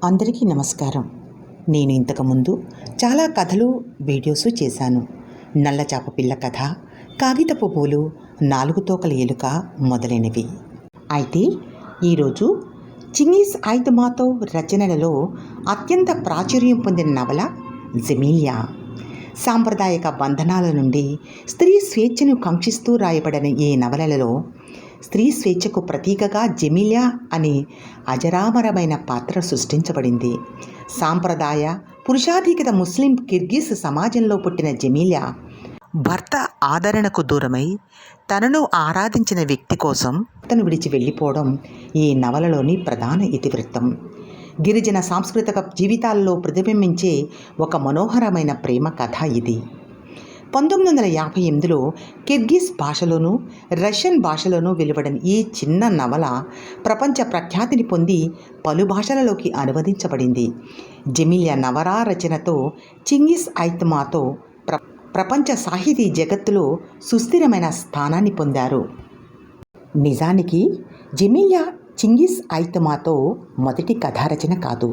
అందరికీ నమస్కారం. నేను ఇంతకుముందు చాలా కథలు, వీడియోస్ చేశాను. నల్లచాప పిల్ల కథ, కాగితపు పూలు, నాలుగు తోకల ఎలుక మొదలైనవి. అయితే ఈరోజు చింగిస్ ఐత్మాతో రచనలలో అత్యంత ప్రాచుర్యం పొందిన నవల జమీలియా. సాంప్రదాయక బంధనాల నుండి స్త్రీ స్వేచ్ఛను కాంక్షిస్తూ రాయబడిన ఈ నవలలో స్త్రీ స్వేచ్ఛకు ప్రతీకగా జమీలియా అనే అజరామరమైన పాత్ర సృష్టించబడింది. సాంప్రదాయ పురుషాధిక్యత ముస్లిం కిర్గిజ్ సమాజంలో పుట్టిన జమీలియా భర్త ఆదరణకు దూరమై తనను ఆరాధించిన వ్యక్తి కోసం తను విడిచి వెళ్ళిపోవడం ఈ నవలలోని ప్రధాన ఇతివృత్తం. గిరిజన సాంస్కృతిక జీవితాల్లో ప్రతిబింబించే ఒక మనోహరమైన ప్రేమ కథ ఇది. 1958లో కిర్గిజ్ భాషలోనూ రష్యన్ భాషలోనూ వెలువడిన ఈ చిన్న నవల ప్రపంచ ప్రఖ్యాతిని పొంది పలు భాషలలోకి అనువదించబడింది. జమీలియా నవలా రచనతో చింగిస్ ఐత్మాతో ప్రపంచ సాహితీ జగత్తులో సుస్థిరమైన స్థానాన్ని పొందారు. నిజానికి జమీలియా చింగిస్ ఐత్మాతో మొదటి కథారచన కాదు.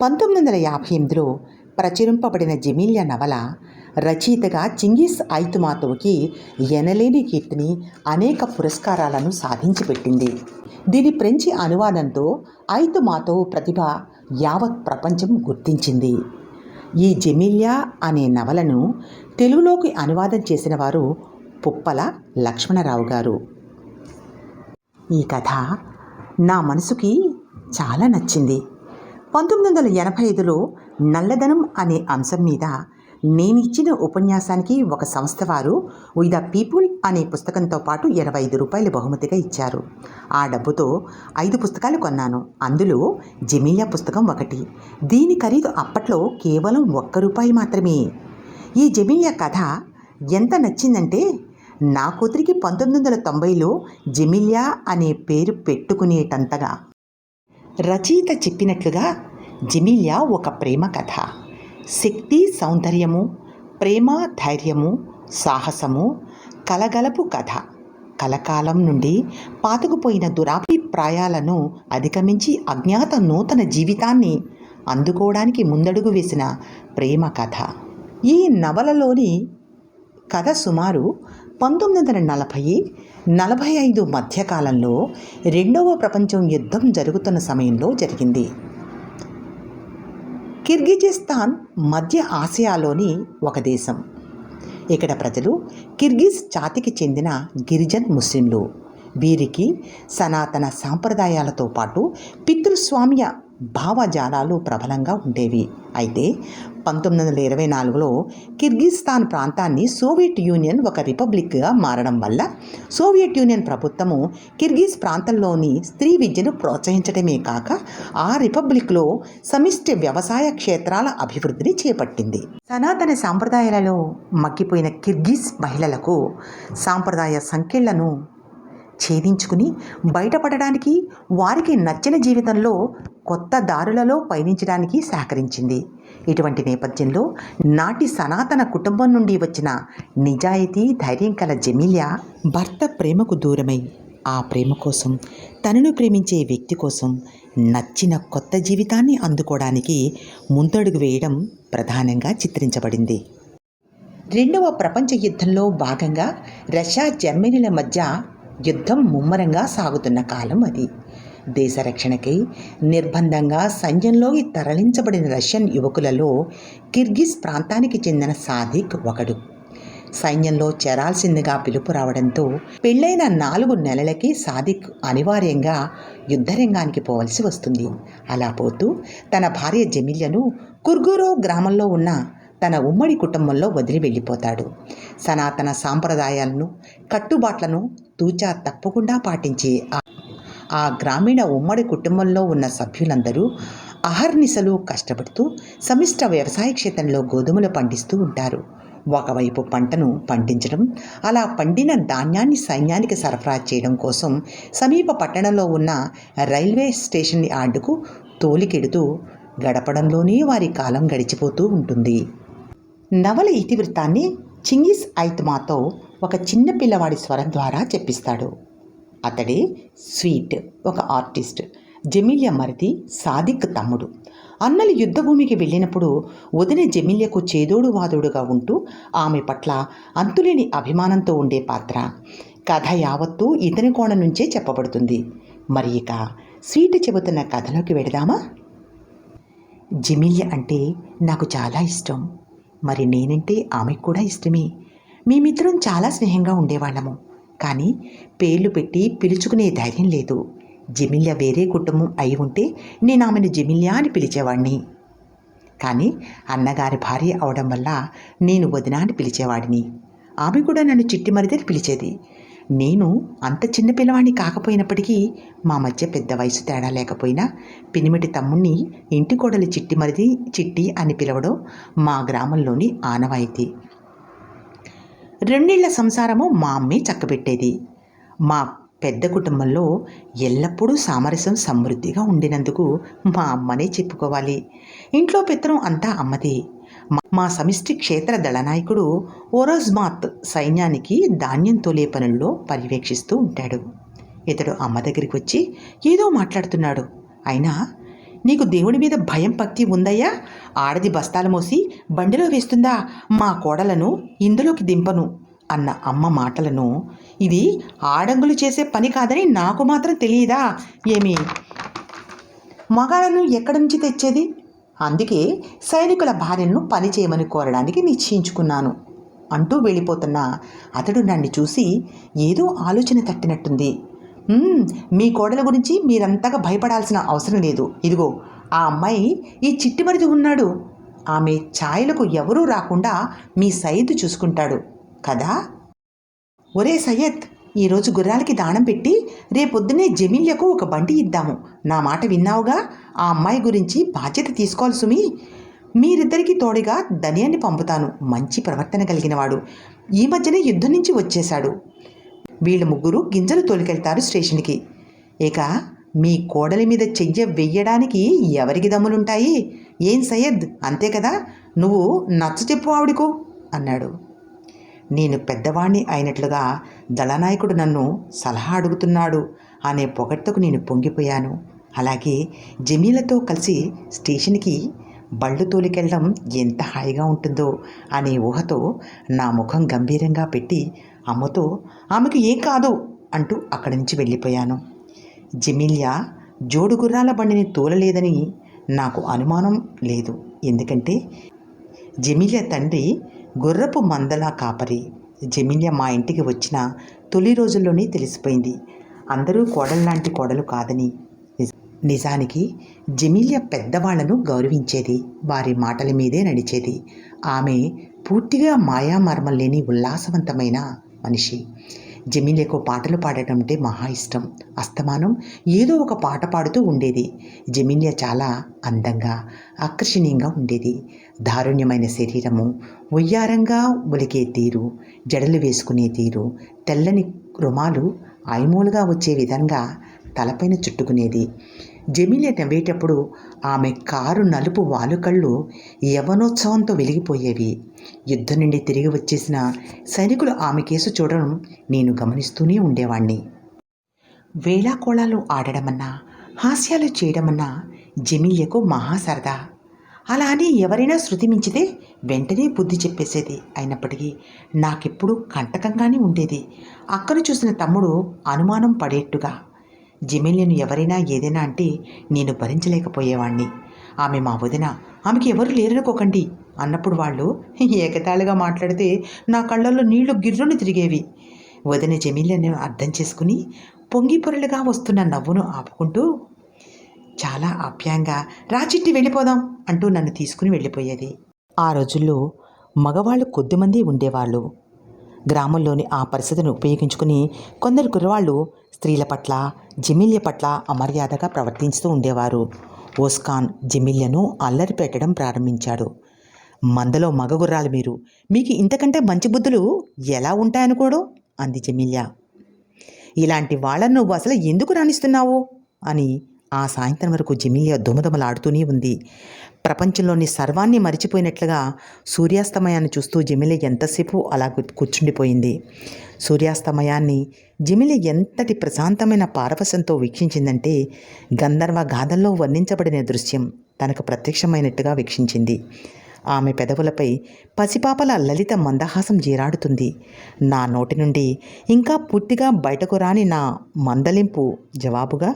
1958లో ప్రచురింపబడిన జమీలియా నవల రచయితగా చింగిస్ ఐత్మాతోకి ఎనలేని కీర్తిని, అనేక పురస్కారాలను సాధించి పెట్టింది. దీని ఫ్రెంచి అనువాదంతో ఐత్మాతో ప్రతిభ యావత్ ప్రపంచం గుర్తించింది. ఈ జమీలియా అనే నవలను తెలుగులోకి అనువాదం చేసిన వారు పుప్పల లక్ష్మణరావు గారు. ఈ కథ నా మనసుకి చాలా నచ్చింది. 1985లో నల్లధనం అనే అంశం మీద నేనిచ్చిన ఉపన్యాసానికి ఒక సంస్థ వారు వి ద పీపుల్ అనే పుస్తకంతో పాటు ₹25 బహుమతిగా ఇచ్చారు. ఆ డబ్బుతో 5 పుస్తకాలు కొన్నాను. అందులో జమీలియా పుస్తకం ఒకటి. దీని ఖరీదు అప్పట్లో కేవలం ₹1 మాత్రమే. ఈ జమీలియా కథ ఎంత నచ్చిందంటే నా కూతురికి 1990లో జమీలియా అనే పేరు పెట్టుకునేటంతగా. రచయిత చెప్పినట్లుగా జమీలియా ఒక ప్రేమ కథ. శక్తి, సౌందర్యము, ప్రేమ, ధైర్యము, సాహసము కలగలపు కథ. కలకాలం నుండి పాతుకుపోయిన దురాభిప్రాయాలను అధిగమించి అజ్ఞాత నూతన జీవితాన్ని అందుకోవడానికి ముందడుగు వేసిన ప్రేమ కథ. ఈ నవలలోని కథ సుమారు 1940-45 మధ్యకాలంలో రెండవ ప్రపంచ యుద్ధం జరుగుతున్న సమయంలో జరిగింది. కిర్గిజిస్తాన్ మధ్య ఆసియాలోని ఒక దేశం. ఇక్కడ ప్రజలు కిర్గిజ్ జాతికి చెందిన గిరిజన్ ముస్లింలు. వీరికి సనాతన సాంప్రదాయాలతో పాటు పితృస్వామ్య భావజాలాలు ప్రబలంగా ఉండేవి. అయితే 1924లో కిర్గిస్తాన్ ప్రాంతాన్ని సోవియట్ యూనియన్ ఒక రిపబ్లిక్గా మారడం వల్ల సోవియట్ యూనియన్ ప్రభుత్వము కిర్గిజ్ ప్రాంతంలోని స్త్రీ విద్యను ప్రోత్సహించడమే కాక ఆ రిపబ్లిక్లో సమిష్టి వ్యవసాయ క్షేత్రాల అభివృద్ధిని చేపట్టింది. సనాతన సాంప్రదాయాలలో మగ్గిపోయిన కిర్గిజ్ మహిళలకు సాంప్రదాయ సంఖ్యలను ఛేదించుకుని బయటపడడానికి, వారికి నచ్చిన జీవితంలో కొత్త దారులలో పయనించడానికి సహకరించింది. ఇటువంటి నేపథ్యంలో నాటి సనాతన కుటుంబం నుండి వచ్చిన నిజాయితీ, ధైర్యం కల జమీలియా భర్త ప్రేమకు దూరమై ఆ ప్రేమ కోసం, తనను ప్రేమించే వ్యక్తి కోసం నచ్చిన కొత్త జీవితాన్ని అందుకోవడానికి ముందడుగు వేయడం ప్రధానంగా చిత్రించబడింది. రెండవ ప్రపంచ యుద్ధంలో భాగంగా రష్యా, జర్మనీల మధ్య యుద్ధం ముమ్మరంగా సాగుతున్న కాలం అది. దేశ రక్షణకై నిర్బంధంగా సైన్యంలోకి తరలించబడిన రష్యన్ యువకులలో కిర్గిజ్ ప్రాంతానికి చెందిన సాదిక్ ఒకడు. సైన్యంలో చేరాల్సిందిగా పిలుపు రావడంతో పెళ్ళైన 4 నెలలకి సాదిక్ అనివార్యంగా యుద్ధరంగానికి పోవలసి వస్తుంది. అలా పోతూ తన భార్య జమీలియాను కుర్గురో గ్రామంలో ఉన్న తన ఉమ్మడి కుటుంబంలో వదిలి వెళ్ళిపోతాడు. సనాతన సాంప్రదాయాలను, కట్టుబాట్లను తూచా తప్పకుండా పాటించే ఆ గ్రామీణ ఉమ్మడి కుటుంబంలో ఉన్న సభ్యులందరూ అహర్నిశలు కష్టపడుతూ సమిష్ట వ్యవసాయ క్షేత్రంలో గోధుమలు పండిస్తూ ఉంటారు. ఒకవైపు పంటను పండించడం, అలా పండిన ధాన్యాన్ని సైన్యానికి సరఫరా చేయడం కోసం సమీప పట్టణంలో ఉన్న రైల్వే స్టేషన్ యార్డుకు తోలికెడుతూ గడపడంలోనే వారి కాలం గడిచిపోతూ ఉంటుంది. నవల ఇతివృత్తాన్ని చింగిస్ ఐత్మాతో ఒక చిన్న పిల్లవాడి స్వరం ద్వారా చెప్పిస్తాడు. అతడే స్వీట్, ఒక ఆర్టిస్ట్. జమీల్య మరిది సాదిక్ తమ్ముడు. అన్నలు యుద్ధభూమికి వెళ్ళినప్పుడు వదిన జమీల్యకు చేదోడు వాదోడుగా ఉంటూ ఆమె పట్ల అంతులేని అభిమానంతో ఉండే పాత్ర. కథ యావత్తూ ఇతని కోణం నుంచే చెప్పబడుతుంది. మరి ఇక స్వీట్ చెబుతున్న కథలోకి వెడదామా? జమీల్య అంటే నాకు చాలా ఇష్టం. మరి నేనంటే ఆమెకు కూడా ఇష్టమే. మేమిద్దరం చాలా స్నేహంగా ఉండేవాళ్ళము. కానీ పేర్లు పెట్టి పిలుచుకునే ధైర్యం లేదు. జమీల్య వేరే కుటుంబం అయి ఉంటే నేను ఆమెను జమీల్య అని పిలిచేవాడిని. కానీ అన్నగారి భార్య అవడం వల్ల నేను వదిన అని పిలిచేవాడిని. ఆమె కూడా నన్ను చిట్టి మరిదని పిలిచేది. నేను అంత చిన్న పిల్లవాడిని కాకపోయినప్పటికీ మా మధ్య పెద్ద వయసు తేడా లేకపోయినా పినిమిటి తమ్ముణ్ణి ఇంటి కోడలి చిట్టి మరిది చిట్టి అని పిలవడం మా గ్రామంలోని ఆనవాయితీ. 2 ఏళ్ల సంసారము మా అమ్మే చక్కబెట్టేది. మా పెద్ద కుటుంబంలో ఎల్లప్పుడూ సామరస్యం సమృద్ధిగా ఉండినందుకు మా అమ్మనే చెప్పుకోవాలి. ఇంట్లో పెత్తనం అంతా అమ్మదే. మా సమిష్టి క్షేత్ర దళనాయకుడు ఓరోజ్మాత్ సైన్యానికి ధాన్యం తోలే పనుల్లో పర్యవేక్షిస్తూ ఉంటాడు. ఇతడు అమ్మ దగ్గరికి వచ్చి ఏదో మాట్లాడుతున్నాడు. అయినా నీకు దేవుడి మీద భయం భక్తి ఉందయ్యా? ఆడది బస్తాలు మోసి బండిలో వేస్తుందా? మా కోడలను ఇందులోకి దింపను అన్న అమ్మ మాటలను ఇది ఆడంగులు చేసే పని కాదని నాకు మాత్రం తెలియదా ఏమి? మగాళ్ళను ఎక్కడి నుంచి తెచ్చేది? అందుకే సైనికుల భార్యను పని చేయమని కోరడానికి నిశ్చయించుకున్నాను అంటూ వెళ్ళిపోతున్న అతడు నన్ను చూసి ఏదో ఆలోచన తట్టినట్టుంది. మీ కోడల గురించి మీరంతగా భయపడాల్సిన అవసరం లేదు. ఇదిగో ఆ అమ్మాయి ఈ చిట్టి మరిది ఉన్నాడు. ఆమె ఛాయలకు ఎవరూ రాకుండా మీ సయ్యద్ చూసుకుంటాడు కదా. ఒరే సయ్యద్, ఈరోజు గుర్రాలకి దాణం పెట్టి రేపొద్దునే జమీల్యకు ఒక బండి ఇద్దాము. నా మాట విన్నావుగా? ఆ అమ్మాయి గురించి బాధ్యత తీసుకోవాలి సుమి. మీరిద్దరికీ తోడుగా ధనియాన్ని పంపుతాను. మంచి ప్రవర్తన కలిగినవాడు. ఈ మధ్యనే యుద్ధం నుంచి వచ్చేశాడు. వీళ్ళు ముగ్గురు గింజలు తోలుకెళ్తారు స్టేషన్కి. ఇక మీ కోడలి మీద చెయ్య వెయ్యడానికి ఎవరికి దమ్ములుంటాయి? ఏం సయ్యద్, అంతే కదా? నువ్వు నచ్చ చెప్పు ఆవిడకు అన్నాడు. నేను పెద్దవాణ్ణి అయినట్లుగా దళనాయకుడు నన్ను సలహా అడుగుతున్నాడు అనే పొగడ్తకు నేను పొంగిపోయాను. అలాగే జమీలతో కలిసి స్టేషన్కి బళ్ళు తోలికెళ్ళడం ఎంత హాయిగా ఉంటుందో అనే ఊహతో నా ముఖం గంభీరంగా పెట్టి అమ్మతో ఆమెకు ఏం కాదు అంటూ అక్కడి నుంచి వెళ్ళిపోయాను. జమీల్య జోడు గుర్రాల బండిని తోలలేదని నాకు అనుమానం లేదు. ఎందుకంటే జమీల్య తండ్రి గుర్రపు మందల కాపరి. జమీల్య మా ఇంటికి వచ్చిన తొలి రోజుల్లోనే తెలిసిపోయింది అందరూ కోడల్లాంటి కోడలు కాదని. నిజానికి జమీల్య పెద్దవాళ్లను గౌరవించేది, వారి మాటల మీదే నడిచేది. ఆమె పూర్తిగా మాయామర్మం లేని ఉల్లాసవంతమైన మనిషి. జమీల్యకు పాటలు పాడటం అంటే మహా ఇష్టం. అస్తమానం ఏదో ఒక పాట పాడుతూ ఉండేది. జమీల్య చాలా అందంగా ఆకర్షణీయంగా ఉండేది. దారుణ్యమైన శరీరము, ఒయ్యారంగా ఒలికే తీరు, జడలు వేసుకునే తీరు, తెల్లని రుమాలు ఐమూలుగా వచ్చే విధంగా తలపైన చుట్టుకునేది. జమీల్య నవ్వేటప్పుడు ఆమె కారు నలుపు వాలుకళ్ళు యవనోత్సవంతో వెలిగిపోయేవి. యుద్ధం నుండి తిరిగి వచ్చేసిన సైనికులు ఆమె కేసు చూడడం నేను గమనిస్తూనే ఉండేవాణ్ణి. వేళాకోళాలు ఆడడమన్నా హాస్యాలు చేయడమన్నా జమీల్యకు మహా సరదా. అలా అని ఎవరైనా శృతి మించితే వెంటనే బుద్ధి చెప్పేసేది. అయినప్పటికీ నాకెప్పుడు కంటకంగానే ఉండేది. అక్కను చూసిన తమ్ముడు అనుమానం పడేట్టుగా. జమీల్యను ఎవరైనా ఏదైనా అంటే నేను భరించలేకపోయేవాణ్ణి. ఆమె మా వదిన, ఆమెకి ఎవరు లేరనుకోకండి అన్నప్పుడు వాళ్ళు ఏకతాళిగా మాట్లాడితే నా కళ్ళల్లో నీళ్లు గిర్రును తిరిగేవి. వదిన జమీల్యను అర్థం చేసుకుని పొంగి పొరలుగా వస్తున్న నవ్వును ఆపుకుంటూ చాలా ఆప్యాయంగా రాచిట్టి వెళ్ళిపోదాం అంటూ నన్ను తీసుకుని వెళ్ళిపోయేది. ఆ రోజుల్లో మగవాళ్ళు కొద్దిమంది ఉండేవాళ్ళు. గ్రామంలోని ఆ పరిస్థితిని ఉపయోగించుకుని కొందరు కుర్రవాళ్ళు స్త్రీల పట్ల జమీల్య పట్ల అమర్యాదగా ప్రవర్తించుతూ ఉండేవారు. ఓస్కాన్ జమీల్యను అల్లరి పెట్టడం ప్రారంభించాడు. మందలో మగగుర్రాలు మీరు, మీకు ఇంతకంటే మంచి బుద్ధులు ఎలా ఉంటాయనుకోడు అంది జమీల్య. ఇలాంటి వాళ్ళను నువ్వు అసలు ఎందుకు రాణిస్తున్నావు అని ఆ సాయంత్రం వరకు జెమిలియా దుమదుమలాడుతూనే ఉంది. ప్రపంచంలోని సర్వాన్ని మరిచిపోయినట్లుగా సూర్యాస్తమయాన్ని చూస్తూ జెమిలియా ఎంతసేపు అలా కూర్చుండిపోయింది. సూర్యాస్తమయాన్ని జెమిలియా ఎంతటి ప్రశాంతమైన పారవశంతో వీక్షించిందంటే గంధర్వ గాథల్లో వర్ణించబడిన దృశ్యం తనకు ప్రత్యక్షమైనట్టుగా వీక్షించింది. ఆమె పెదవులపై పసిపాపల లలిత మందహాసం జీరాడుతుంది. నా నోటి నుండి ఇంకా పూర్తిగా బయటకు రాని నా మందలింపు జవాబుగా,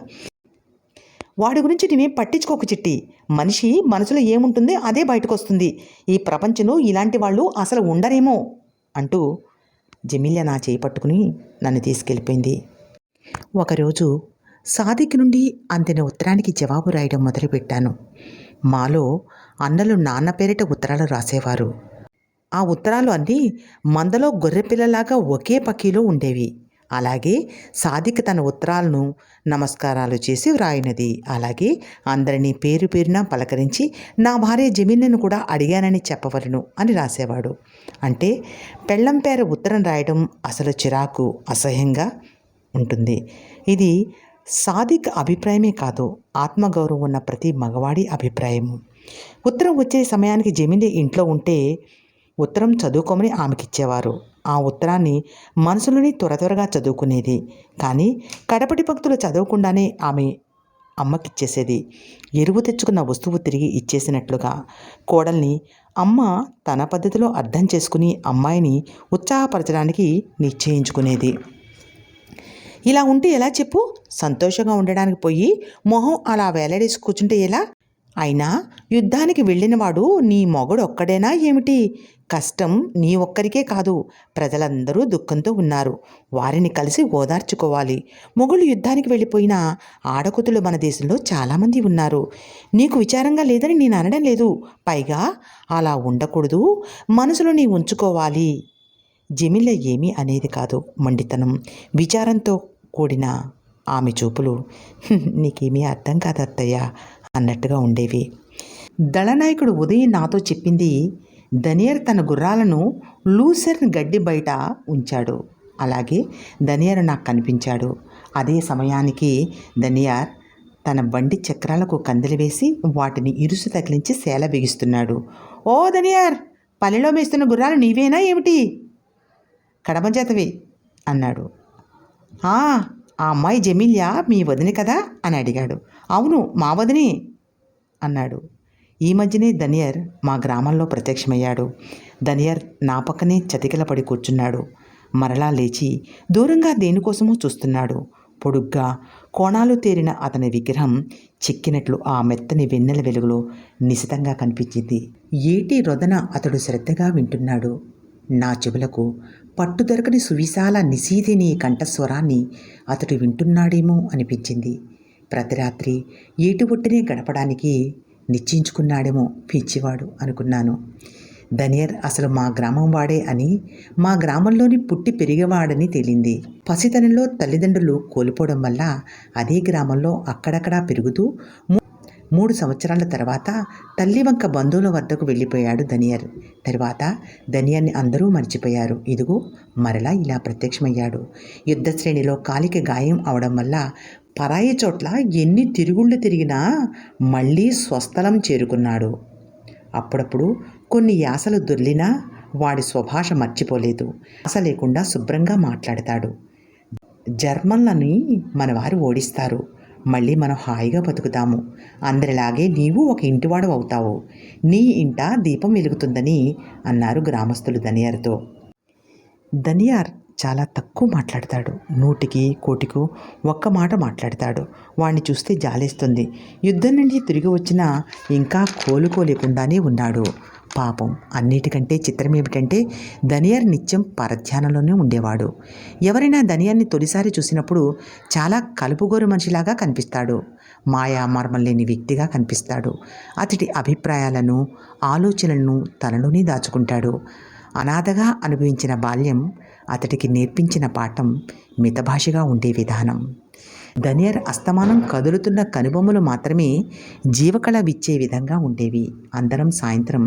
వాడి గురించి నీవేం పట్టించుకోకు చిట్టి. మనిషి మనసులో ఏముంటుంది అదే బయటకు వస్తుంది. ఈ ప్రపంచంలో ఇలాంటి వాళ్ళు అసలు ఉండరేమో అంటూ జెమిలియా నా చేయి పట్టుకుని నన్ను తీసుకెళ్ళిపోయింది. ఒకరోజు సాదిక్ నుండి అందిన ఉత్తరానికి జవాబు రాయడం మొదలుపెట్టాను. మాలో అన్నలు నాన్న పేరిట ఉత్తరాలు రాసేవారు. ఆ ఉత్తరాలు అన్నీ మందలో గొర్రెపిల్లలాగా ఒకే పక్కీలో ఉండేవి. అలాగే సాదిక్ తన ఉత్తరాలను నమస్కారాలు చేసి వ్రాయినది. అలాగే అందరినీ పేరు పేరున పలకరించి నా భార్య జమీన్ను కూడా అడిగానని చెప్పవలను అని రాసేవాడు. అంటే పెళ్ళం పేర ఉత్తరం రాయడం అసలు చిరాకు, అసహ్యంగా ఉంటుంది. ఇది సాదిక్ అభిప్రాయమే కాదు, ఆత్మగౌరవం ఉన్న ప్రతి మగవాడి అభిప్రాయము. ఉత్తరం వచ్చే సమయానికి జమీన్ ఇంట్లో ఉంటే ఉత్తరం చదువుకోమని ఆమెకిచ్చేవారు. ఆ ఉత్తరాన్ని మనసులోని త్వరగా చదువుకునేది. కానీ కడపటి పంక్తులు చదవకుండానే ఆమె అమ్మకిచ్చేసేది. ఎరువు తెచ్చుకున్న వస్తువు తిరిగి ఇచ్చేసినట్లుగా. కోడల్ని అమ్మ తన పద్ధతిలో అర్థం చేసుకుని అమ్మాయిని ఉత్సాహపరచడానికి నిశ్చయించుకునేది. ఇలా ఉంటే ఎలా చెప్పు? సంతోషంగా ఉండడానికి పోయి మొహం అలా వేలాడేసి కూర్చుంటే ఎలా? అయినా యుద్ధానికి వెళ్ళినవాడు నీ మొగుడు ఒక్కడేనా ఏమిటి? కష్టం నీ ఒక్కరికే కాదు, ప్రజలందరూ దుఃఖంతో ఉన్నారు. వారిని కలిసి ఓదార్చుకోవాలి. మొగుళ్ళు యుద్ధానికి వెళ్ళిపోయిన ఆడకుతులు మన దేశంలో చాలామంది ఉన్నారు. నీకు విచారంగా లేదని నేను అనడం లేదు. పైగా అలా ఉండకూడదు, మనసులో నీ ఉంచుకోవాలి. జమీలా ఏమీ అనేది కాదు. మండితనం, విచారంతో కూడిన ఆమె చూపులు నీకేమీ అర్థం కాదు అత్తయ్య అన్నట్టుగా ఉండేవి. దళనాయకుడు ఉదయం నాతో చెప్పింది, దనియర్ తన గుర్రాలను లూసెర్న్ గడ్డి బయట ఉంచాడు. అలాగే దనియర్ నాకు కనిపించాడు. అదే సమయానికి దనియార్ తన బండి చక్రాలకు కందెలు వేసి వాటిని ఇరుసు తగిలించి సేల బిగిస్తున్నాడు. ఓ దనియార్, పల్లెలో మేస్తున్న గుర్రాలు నీవేనా ఏమిటి? కడమజాతవి అన్నాడు. ఆ అమ్మాయి జమీలియా మీ వదిని కదా అని అడిగాడు. అవును, మా వదిని అన్నాడు. ఈ మధ్యనే దనియర్ మా గ్రామంలో ప్రత్యక్షమయ్యాడు. దనియర్ నా పక్కనే చతికిలపడి కూర్చున్నాడు. మరలా లేచి దూరంగా దేనికోసమో చూస్తున్నాడు. పొడుగ్గా కోణాలు తేరిన అతని విగ్రహం చిక్కినట్లు ఆ మెత్తని వెన్నెల వెలుగులో నిశితంగా కనిపించింది. ఏటి రొదన అతడు శ్రద్ధగా వింటున్నాడు. నా చెవులకు పట్టుదొరకని సువిశాల నిశీధిని కంఠస్వరాన్ని అతడు వింటున్నాడేమో అనిపించింది. ప్రతి రాత్రి ఏటి ఒట్టినే గడపడానికి నిశ్చయించుకున్నాడేమో పిచ్చివాడు అనుకున్నాను. దనియర్ అసలు మా గ్రామం వాడే అని, మా గ్రామంలోని పుట్టి పెరిగేవాడని తేలింది. పసితనంలో తల్లిదండ్రులు కోల్పోవడం వల్ల అదే గ్రామంలో అక్కడక్కడా పెరుగుతూ 3 సంవత్సరాల తర్వాత తల్లి వంక బంధువుల వద్దకు వెళ్ళిపోయాడు దనియర్. తర్వాత దనియర్ని అందరూ మర్చిపోయారు. ఇదిగో మరలా ఇలా ప్రత్యక్షమయ్యాడు. యుద్ధ శ్రేణిలో కాలికి గాయం అవడం వల్ల పరాయి చోట్ల ఎన్ని తిరుగుళ్ళు తిరిగినా మళ్ళీ స్వస్థలం చేరుకున్నాడు. అప్పుడప్పుడు కొన్ని యాసలు దొర్లినా వాడి స్వభాష మర్చిపోలేదు. యాస లేకుండా శుభ్రంగా మాట్లాడతాడు. జర్మన్లని మనవారు ఓడిస్తారు, మళ్ళీ మనం హాయిగా బతుకుతాము. అందరిలాగే నీవు ఒక ఇంటివాడు అవుతావు. నీ ఇంట దీపం వెలుగుతుందని అన్నారు గ్రామస్తులు దనియార్తో. దనియార్ చాలా తక్కువ మాట్లాడతాడు. 100కి 1,000 ఒక్క మాట మాట్లాడతాడు. వాణ్ణి చూస్తే జాలేస్తుంది. యుద్ధం నుండి తిరిగి వచ్చినా ఇంకా కోలుకోలేకుండానే ఉన్నాడు. పాపం. అన్నిటికంటే చిత్రం ఏమిటంటే దనియార్ నిత్యం పరధ్యానంలోనే ఉండేవాడు. ఎవరైనా దనియార్ని తొలిసారి చూసినప్పుడు చాలా కలుపుగోరు మనిషిలాగా కనిపిస్తాడు. మాయా మర్మం లేని వ్యక్తిగా కనిపిస్తాడు. అతడి అభిప్రాయాలను, ఆలోచనలను తనలోనే దాచుకుంటాడు. అనాథగా అనుభవించిన బాల్యం అతడికి నేర్పించిన పాఠం మితభాషగా ఉండే విధానం. దనియర్ అస్తమానం కదులుతున్న కనుబొమ్మలు మాత్రమే జీవకళ విచ్చే విధంగా ఉండేవి. అందరం సాయంత్రం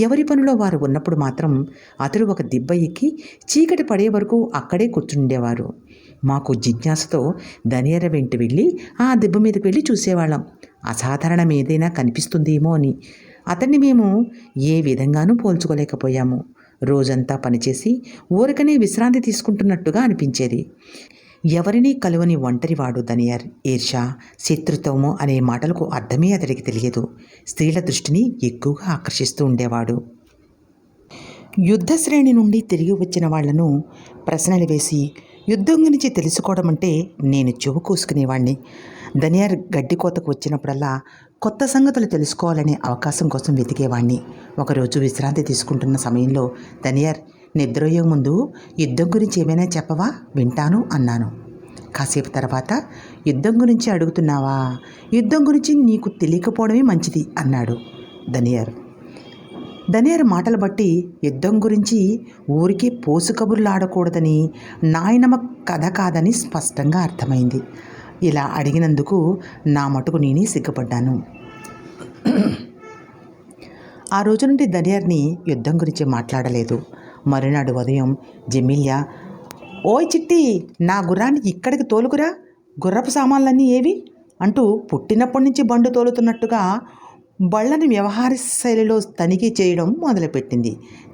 ఎవరి పనిలో వారు ఉన్నప్పుడు మాత్రం అతడు ఒక దిబ్బ ఎక్కి చీకటి పడే వరకు అక్కడే కూర్చుండేవారు. మాకు జిజ్ఞాసతో ధనియర వెంట వెళ్ళి ఆ దెబ్బ మీదకి వెళ్ళి చూసేవాళ్ళం. అసాధారణం ఏదైనా కనిపిస్తుందేమో అని. అతన్ని మేము ఏ విధంగానూ పోల్చుకోలేకపోయాము. రోజంతా పనిచేసి ఊరికనే విశ్రాంతి తీసుకుంటున్నట్టుగా అనిపించేది. ఎవరినీ కలువని ఒంటరివాడు ధనియర్. ఈర్ష్య, శత్రుత్వము అనే మాటలకు అర్థమే అతడికి తెలియదు. స్త్రీల దృష్టిని ఎక్కువగా ఆకర్షిస్తూ ఉండేవాడు. యుద్ధ శ్రేణి నుండి తిరిగి వచ్చిన వాళ్లను ప్రశ్నలు వేసి యుద్ధం గురించి తెలుసుకోవడం అంటే నేను చెవు కోసుకునేవాణ్ణి. ధనియర్ గడ్డి కోతకు వచ్చినప్పుడల్లా కొత్త సంగతులు తెలుసుకోవాలనే అవకాశం కోసం వెతికేవాణ్ణి. ఒకరోజు విశ్రాంతి తీసుకుంటున్న సమయంలో, ధనియర్, నిద్రపోయే ముందు యుద్ధం గురించి ఏమైనా చెప్పవా, వింటాను అన్నాను. కాసేపు తర్వాత, యుద్ధం గురించి అడుగుతున్నావా, యుద్ధం గురించి నీకు తెలియకపోవడమే మంచిది అన్నాడు ధనియర్ మాటలు బట్టి యుద్ధం గురించి ఊరికే పోసు కబుర్లు ఆడకూడదని, నాయనమ్మ కథ కాదని స్పష్టంగా అర్థమైంది. ఇలా అడిగినందుకు నా మటుకు నేనే సిగ్గుపడ్డాను. ఆ రోజు నుండి ధనియర్ని యుద్ధం గురించి మాట్లాడలేదు. మరునాడు ఉదయం జమీలియా, ఓయ్ చిట్టి, నా గుర్రాన్ని ఇక్కడికి తోలుకురా, గుర్రపు సామాన్లన్నీ ఏవి అంటూ పుట్టినప్పటి నుంచి బండు తోలుతున్నట్టుగా బళ్ళని వ్యవహార శైలిలో తనిఖీ చేయడం మొదలుపెట్టింది.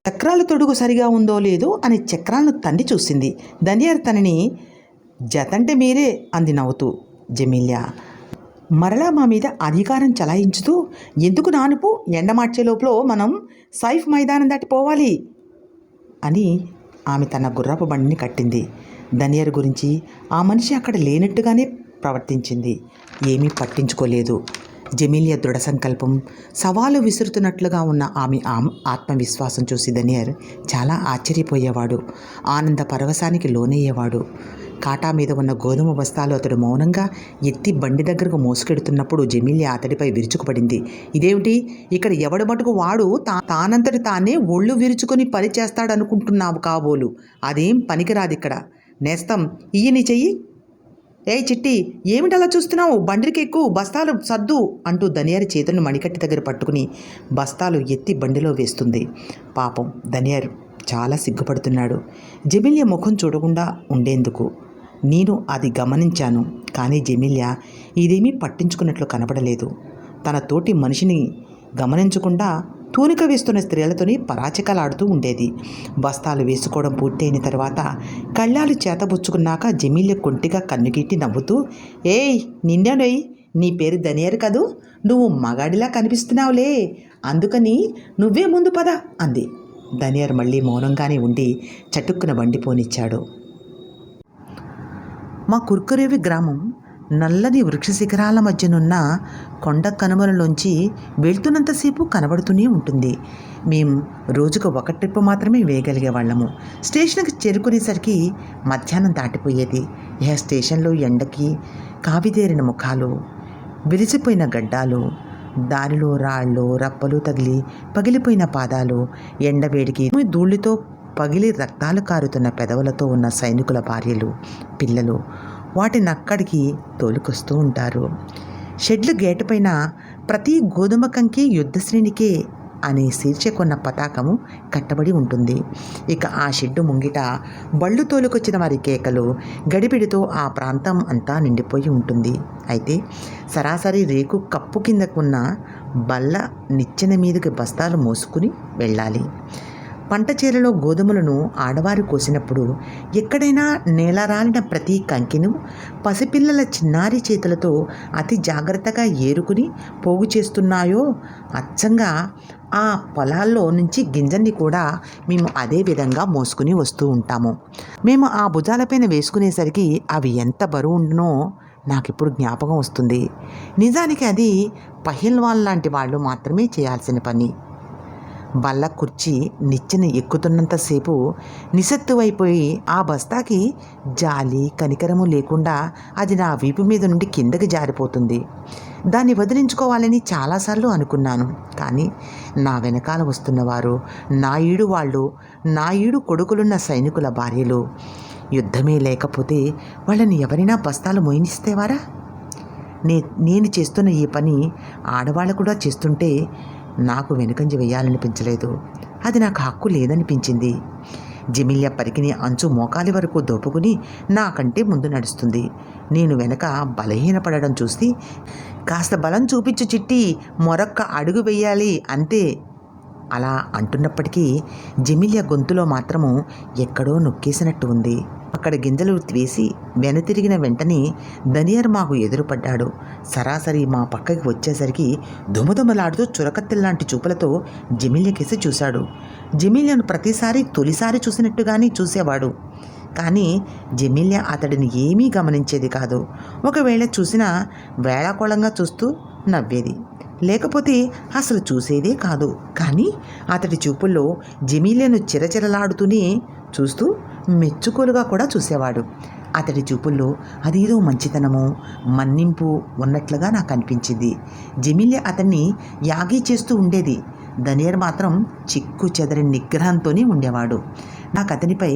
చక్రాల తొడుగు సరిగా ఉందో లేదో అని చక్రాలను తండి చూసింది. ధనియర్ తనని, జతంటే మీరే అంది నవ్వుతూ. జమీలియా మరలా మా మీద అధికారం చలాయించుతూ, ఎందుకు నానుపు, ఎండమార్చే లోపల మనం సైఫ్ మైదానం దాటిపోవాలి అని ఆమె తన గుర్రపు బండిని కట్టింది. ధనియర్ గురించి ఆ మనిషి అక్కడ లేనట్టుగానే ప్రవర్తించింది. ఏమీ పట్టించుకోలేదు. జమీలియా దృఢ సంకల్పం, సవాలు విసురుతున్నట్లుగా ఉన్న ఆమె ఆత్మవిశ్వాసం చూసి ధనియర్ చాలా ఆశ్చర్యపోయేవాడు. ఆనంద పరవశానికి లోనయ్యేవాడు. కాటా మీద ఉన్న గోధుమ బస్తాలు అతడు మౌనంగా ఎత్తి బండి దగ్గరకు మోసుకెడుతున్నప్పుడు జమీలియా అతడిపై విరుచుకుపడింది. ఇదేమిటి, ఇక్కడ ఎవడు మటుకు వాడు తానంతటి తానే ఒళ్ళు విరుచుకొని పని చేస్తాడనుకుంటున్నావు కాబోలు. అదేం పనికిరాదిక్కడ. నేస్తం, ఇయ్యని చెయ్యి. ఏయ్ చిట్టి, ఏమిటలా చూస్తున్నావు, బండికి ఎక్కువ, బస్తాలు సర్దు అంటూ ధనియర్ చేతులను మణికట్టి దగ్గర పట్టుకుని బస్తాలు ఎత్తి బండిలో వేస్తుంది. పాపం ధనియర్ చాలా సిగ్గుపడుతున్నాడు. జమీలియా ముఖం చూడకుండా ఉండేందుకు. నేను అది గమనించాను. కానీ జమీలియా ఇదేమీ పట్టించుకున్నట్లు కనపడలేదు. తన తోటి మనిషిని గమనించకుండా తూనిక వేస్తున్న స్త్రీలతోని పరాచికలాడుతూ ఉండేది. బస్తాలు వేసుకోవడం పూర్తయిన తర్వాత కళ్ళాలు చేతబుచ్చుకున్నాక జమీలియా కొంటిగా కన్నుగిట్టి నవ్వుతూ, ఏయ్ నిన్నేనోయ్, నీ పేరు ధనియర్ కదూ, నువ్వు మగాడిలా కనిపిస్తున్నావులే, అందుకని నువ్వే ముందు పద అంది. ధనియర్ మళ్ళీ మౌనంగానే ఉండి చటుక్కున బండి పోనిచ్చాడు. మా కుర్కురేవి గ్రామం నల్లని వృక్ష శిఖరాల మధ్యనున్న కొండ కనుమలలోంచి వెళ్తున్నంతసేపు కనబడుతూనే ఉంటుంది. మేము రోజుకు ఒక ట్రిప్ మాత్రమే వేయగలిగేవాళ్ళము. స్టేషన్కి చేరుకునేసరికి మధ్యాహ్నం దాటిపోయేది. ఇహ స్టేషన్లో ఎండకి కావిదేరిన ముఖాలు, విరిసిపోయిన గడ్డాలు, దారిలో రాళ్ళు రప్పలు తగిలి పగిలిపోయిన పాదాలు, ఎండవేడికి ధూళితో పగిలి రక్తాలు కారుతున్న పెదవులతో ఉన్న సైనికుల భార్యలు, పిల్లలు వాటినక్కడికి తోలుకొస్తూ ఉంటారు. షెడ్లు గేటు పైన ప్రతి గోధుమ కంకి యుద్ధశ్రేణికే అనే శీర్షికొన్న పతాకము కట్టబడి ఉంటుంది. ఇక ఆ షెడ్డు ముంగిట బళ్ళు తోలుకొచ్చిన వారి కేకలు, గడిబిడితో ఆ ప్రాంతం అంతా నిండిపోయి ఉంటుంది. అయితే సరాసరి రేకు కప్పు కిందకున్న బల్ల నిచ్చెన మీదకి బస్తాలు మోసుకుని వెళ్ళాలి. పంట చేలలో గోధుమలను ఆడవారు కోసినప్పుడు ఎక్కడైనా నేలరాలిన ప్రతి కంకిను పసిపిల్లల చిన్నారి చేతులతో అతి జాగ్రత్తగా ఏరుకుని పోగు చేస్తున్నాయో, అచ్చంగా ఆ పొలాల్లో నుంచి గింజల్ని కూడా మేము అదే విధంగా మోసుకుని వస్తూ ఉంటాము. మేము ఆ భుజాలపైన వేసుకునేసరికి అవి ఎంత బరువు ఉండునో నాకిప్పుడు జ్ఞాపకం వస్తుంది. నిజానికి అది పహిల్వాన్ లాంటి వాళ్ళు మాత్రమే చేయాల్సిన పని. బల్ల కుర్చీ నిచ్చెన ఎక్కుతున్నంతసేపు నిస్సత్తువైపోయి ఆ బస్తాకి జాలి కనికరము లేకుండా అది నా వీపు మీద నుండి కిందకి జారిపోతుంది. దాన్ని వదిలించుకోవాలని చాలాసార్లు అనుకున్నాను. కానీ నా వెనకాల వస్తున్నవారు నా ఈడు వాళ్ళు, నా ఈడు కొడుకులున్న సైనికుల భార్యలు. యుద్ధమే లేకపోతే వాళ్ళని ఎవరైనా బస్తాలు మోయినిస్తేవారా? నేను చేస్తున్న ఈ పని ఆడవాళ్ళు కూడా చేస్తుంటే నాకు వెనుకంజ వేయాలనిపించలేదు. అది నాకు హక్కు లేదనిపించింది. జెమిలియా పరికిని అంచు మోకాలి వరకు దోపుకుని నాకంటే ముందు నడుస్తుంది. నేను వెనక బలహీనపడడం చూసి, కాస్త బలం చూపించు చిట్టి, మరొక్క అడుగు వెయ్యాలి అంతే అలా అంటున్నప్పటికీ జెమిలియా గొంతులో మాత్రము ఎక్కడో నొక్కేసినట్టు ఉంది. అక్కడ గింజలు వేసి వెనుతిరిగిన వెంటనే దనియర్ మాకు ఎదురుపడ్డాడు. సరాసరి మా పక్కకి వచ్చేసరికి దుమదుమలాడుతూ చురకత్తెల్లాంటి చూపులతో జెమిలియాకేసి చూశాడు. జెమిలియాను ప్రతిసారి తొలిసారి చూసినట్టుగానే చూసేవాడు. కానీ జెమిలియా అతడిని ఏమీ గమనించేది కాదు. ఒకవేళ చూసినా వేళాకోళంగా చూస్తూ నవ్వేది, లేకపోతే అసలు చూసేదే కాదు. కానీ అతడి చూపుల్లో జెమిలియాను చిరచిరలాడుతూనే చూస్తూ మెచ్చుకోలుగా కూడా చూసేవాడు. అతడి చూపుల్లో అదేదో మంచితనము, మన్నింపు ఉన్నట్లుగా నాకు అనిపించింది. జెమిలియా అతన్ని యాగీ చేస్తూ ఉండేది. దనియర్ మాత్రం చిక్కు చెదరి నిగ్రహంతోనే ఉండేవాడు. నాకు అతనిపై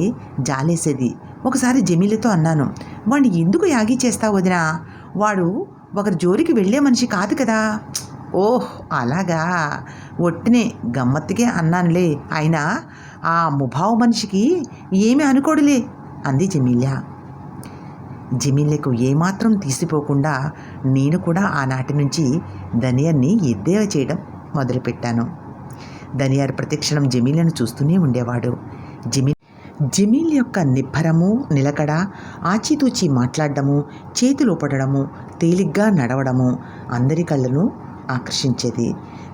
జాలేసేది. ఒకసారి జెమిలియాతో అన్నాను, వాడిని ఎందుకు యాగీ చేస్తావు వదినా? వాడు ఒకరి జోలికి వెళ్ళే మనిషి కాదు కదా. ఓహ్ అలాగా, ఒట్టినే గమ్మత్తుకే అన్నానులే, అయినా ఆ ముభావు మనిషికి ఏమీ అనుకోడులే అంది జెమిలియా. జెమిలియాకు ఏమాత్రం తీసిపోకుండా నేను కూడా ఆనాటి నుంచి దనియర్ని ఎద్దేవా చేయడం మొదలుపెట్టాను. దనియర్ ప్రతిక్షణం జెమిలియాను చూస్తూనే ఉండేవాడు. జెమిల్ యొక్క నిబ్బరము, నిలకడ, ఆచితూచి మాట్లాడడము, చేతులోపడము, తేలిగ్గా నడవడము అందరి కళ్ళను ఆకర్షించేది.